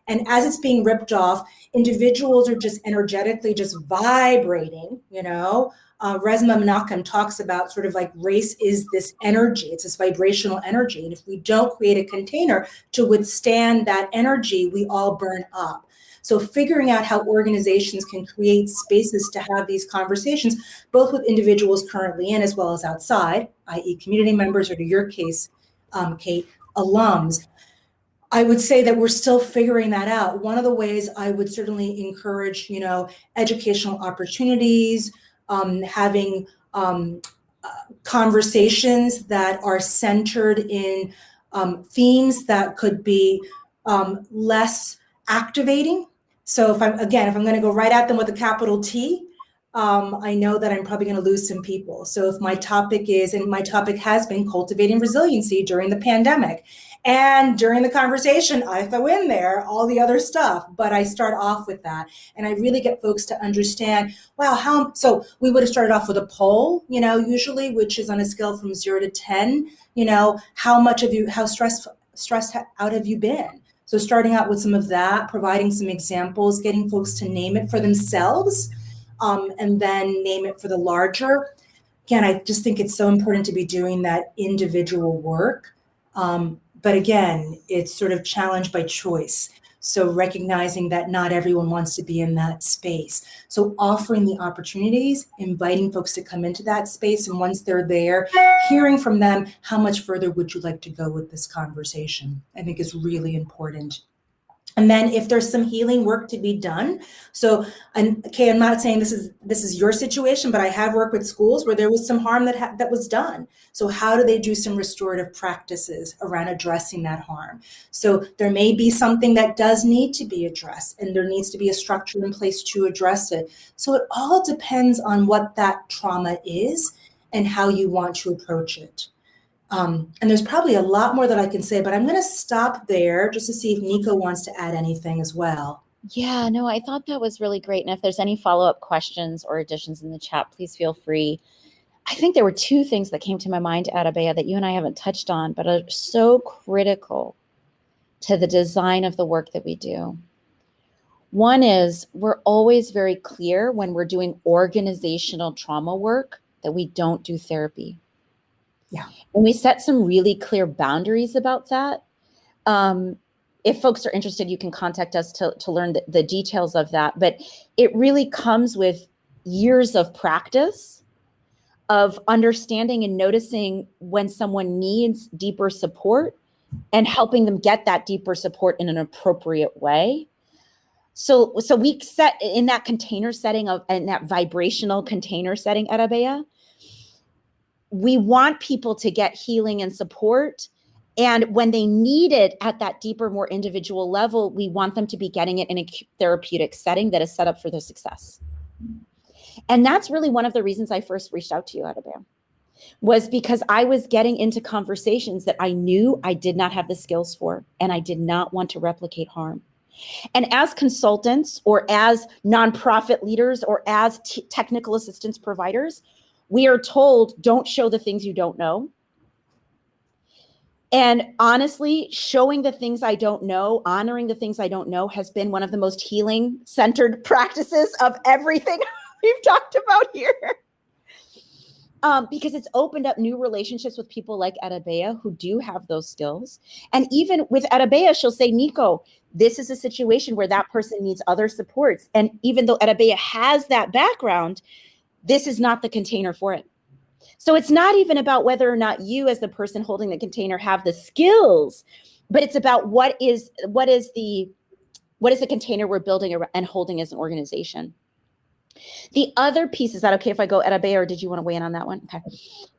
And as it's being ripped off, individuals are just energetically just vibrating, Resmaa Menakem talks about sort of like race is this energy. It's this vibrational energy. And if we don't create a container to withstand that energy, we all burn up. So figuring out how organizations can create spaces to have these conversations, both with individuals currently in as well as outside, i.e. community members, or to your case, Kate, alums, I would say that we're still figuring that out. One of the ways I would certainly encourage, educational opportunities, having conversations that are centered in themes that could be less activating. So if I'm going to go right at them with a capital T, I know that I'm probably going to lose some people. So if my topic is, and my topic has been cultivating resiliency during the pandemic, and during the conversation, I throw in there all the other stuff, but I start off with that. And I really get folks to understand, wow, so we would have started off with a poll, usually, which is on a scale from 0 to 10, how stressed out have you been? So starting out with some of that, providing some examples, getting folks to name it for themselves, and then name it for the larger. Again, I just think it's so important to be doing that individual work. But again, it's sort of challenged by choice. So recognizing that not everyone wants to be in that space. So offering the opportunities, inviting folks to come into that space. And once they're there, hearing from them, how much further would you like to go with this conversation? I think is really important. And then if there's some healing work to be done. So, and okay, I'm not saying this is your situation, but I have worked with schools where there was some harm that was done. So how do they do some restorative practices around addressing that harm? So there may be something that does need to be addressed, and there needs to be a structure in place to address it. So it all depends on what that trauma is and how you want to approach it. And there's probably a lot more that I can say, but I'm going to stop there just to see if Nico wants to add anything as well. Yeah, no, I thought that was really great. And if there's any follow-up questions or additions in the chat, please feel free. I think there were two things that came to my mind, Adebayo, that you and I haven't touched on, but are so critical to the design of the work that we do. One is we're always very clear when we're doing organizational trauma work that we don't do therapy. Yeah. And we set some really clear boundaries about that. If folks are interested, you can contact us to learn the details of that. But it really comes with years of practice of understanding and noticing when someone needs deeper support and helping them get that deeper support in an appropriate way. So we set in that container setting in that vibrational container setting at Abea, we want people to get healing and support. And when they need it at that deeper, more individual level, we want them to be getting it in a therapeutic setting that is set up for their success. And that's really one of the reasons I first reached out to you, Abea, was because I was getting into conversations that I knew I did not have the skills for, and I did not want to replicate harm. And as consultants or as nonprofit leaders or as technical assistance providers, we are told, don't show the things you don't know. And honestly, showing the things I don't know, honoring the things I don't know has been one of the most healing centered practices of everything we've talked about here. Because it's opened up new relationships with people like Abea who do have those skills. And even with Abea, she'll say, Nico, this is a situation where that person needs other supports. And even though Abea has that background, this is not the container for it. So it's not even about whether or not you as the person holding the container have the skills, but it's about what is the container we're building and holding as an organization. The other piece, is that okay if I go at Abea, or did you want to weigh in on that one? Okay.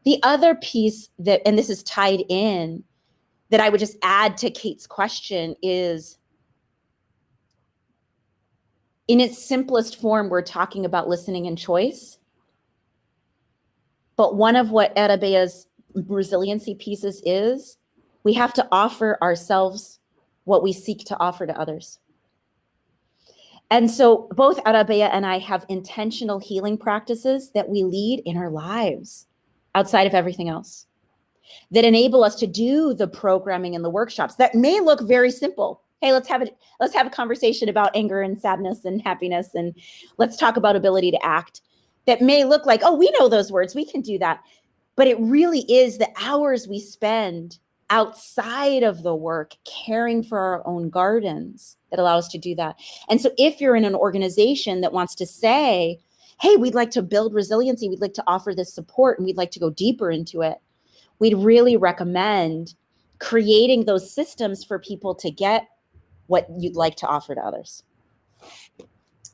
The other piece that, and this is tied in, that I would just add to Kate's question is, in its simplest form, we're talking about listening and choice. But one of what Abea's resiliency pieces is, we have to offer ourselves what we seek to offer to others. And so both Abea and I have intentional healing practices that we lead in our lives outside of everything else that enable us to do the programming and the workshops that may look very simple. Hey, let's have a conversation about anger and sadness and happiness, and let's talk about ability to act. That may look like, oh, we know those words, we can do that. But it really is the hours we spend outside of the work caring for our own gardens that allow us to do that. And so if you're in an organization that wants to say, hey, we'd like to build resiliency, we'd like to offer this support, and we'd like to go deeper into it, we'd really recommend creating those systems for people to get what you'd like to offer to others.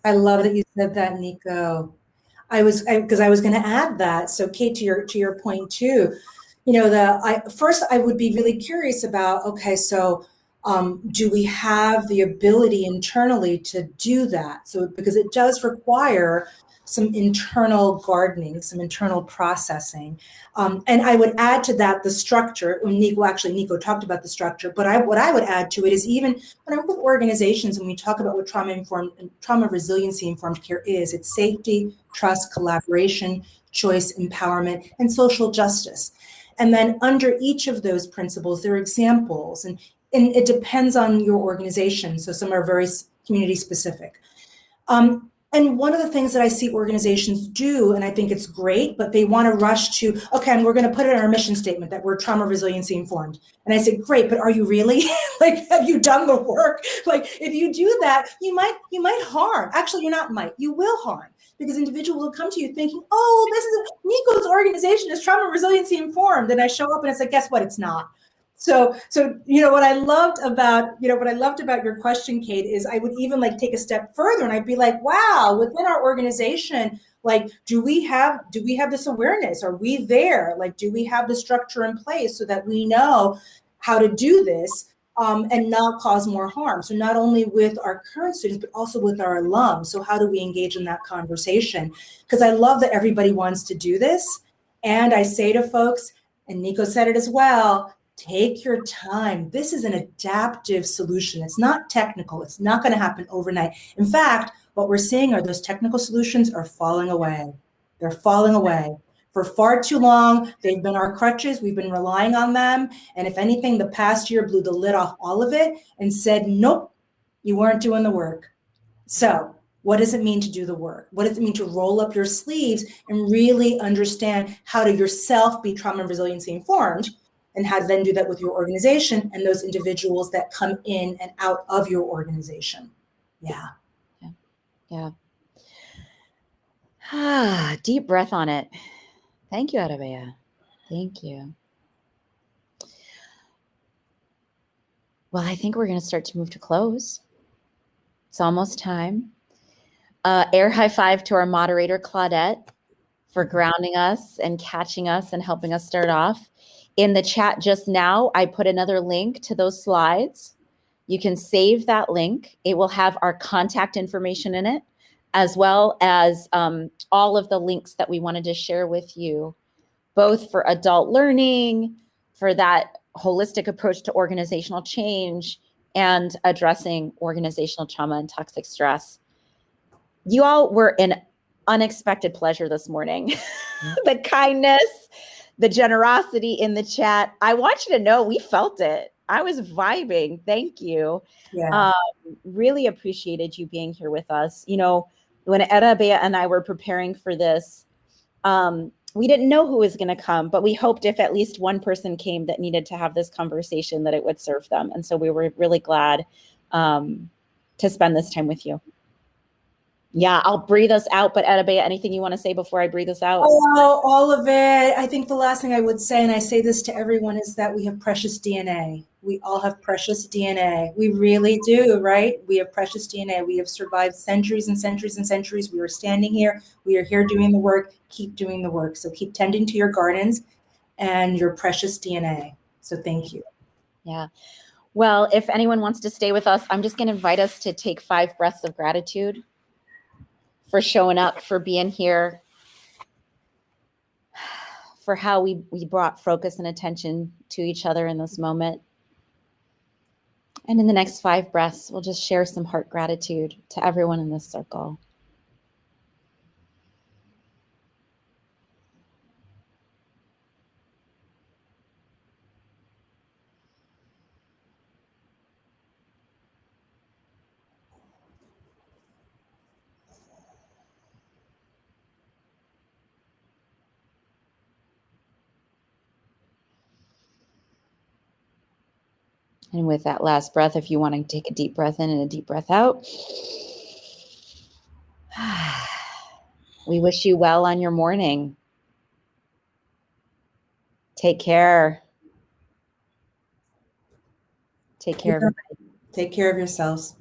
I love that you said that, Nico. Because I was going to add that. So Kate, to your point too, first I would be really curious about, okay, so do we have the ability internally to do that? So because it does require some internal gardening, some internal processing. And I would add to that the structure. Nico talked about the structure, but what I would add to it is, even when I work with organizations and we talk about what trauma resiliency informed care is, it's safety, trust, collaboration, choice, empowerment, and social justice. And then under each of those principles, there are examples, and it depends on your organization. So some are very community specific. And one of the things that I see organizations do, and I think it's great, but they want to rush to, okay, and we're going to put it in our mission statement that we're trauma resiliency informed. And I say, great, but are you really? Like, have you done the work? Like, if you do that, you might harm. Actually, you will harm, because individuals will come to you thinking, oh, this is Nico's organization is trauma resiliency informed. And I show up and it's like, guess what? It's not. So what I loved about your question, Kate, is I would even take a step further and I'd be like, wow, within our organization, do we have this awareness? Are we there? Do we have the structure in place so that we know how to do this and not cause more harm? So not only with our current students, but also with our alums. So how do we engage in that conversation? Because I love that everybody wants to do this. And I say to folks, and Nico said it as well, take your time. This is an adaptive solution. It's not technical. It's not going to happen overnight. In fact, what we're seeing are those technical solutions are falling away. They're falling away. For far too long, they've been our crutches. We've been relying on them. And if anything, the past year blew the lid off all of it and said, nope, you weren't doing the work. So what does it mean to do the work? What does it mean to roll up your sleeves and really understand how to yourself be trauma and resiliency informed, and how to then do that with your organization and those individuals that come in and out of your organization? Yeah. Deep breath on it. Thank you, Arabea. Thank you. Well, I think we're going to start to move to close. It's almost time. Air high five to our moderator, Claudette, for grounding us and catching us and helping us start off. In the chat just now, I put another link to those slides. You can save that link. It will have our contact information in it, as well as all of the links that we wanted to share with you, both for adult learning, for that holistic approach to organizational change, and addressing organizational trauma and toxic stress. You all were an unexpected pleasure this morning. The kindness, the generosity in the chat. I want you to know we felt it. I was vibing. Thank you. Yeah. Really appreciated you being here with us. You know, when Arabea and I were preparing for this, we didn't know who was going to come, but we hoped if at least one person came that needed to have this conversation, that it would serve them. And so we were really glad to spend this time with you. Yeah, I'll breathe us out. But Arabea, anything you want to say before I breathe us out? Oh, all of it. I think the last thing I would say, and I say this to everyone, is that we have precious DNA. We all have precious DNA. We really do, right? We have precious DNA. We have survived centuries and centuries and centuries. We are standing here. We are here doing the work. Keep doing the work. So keep tending to your gardens and your precious DNA. So thank you. Yeah. Well, if anyone wants to stay with us, I'm just going to invite us to take 5 breaths of gratitude for showing up, for being here, for how we brought focus and attention to each other in this moment. And in the next 5 breaths, we'll just share some heart gratitude to everyone in this circle. And with that last breath, if you want to take a deep breath in and a deep breath out, we wish you well on your morning. Take care. Take care, everybody. Take care of yourselves.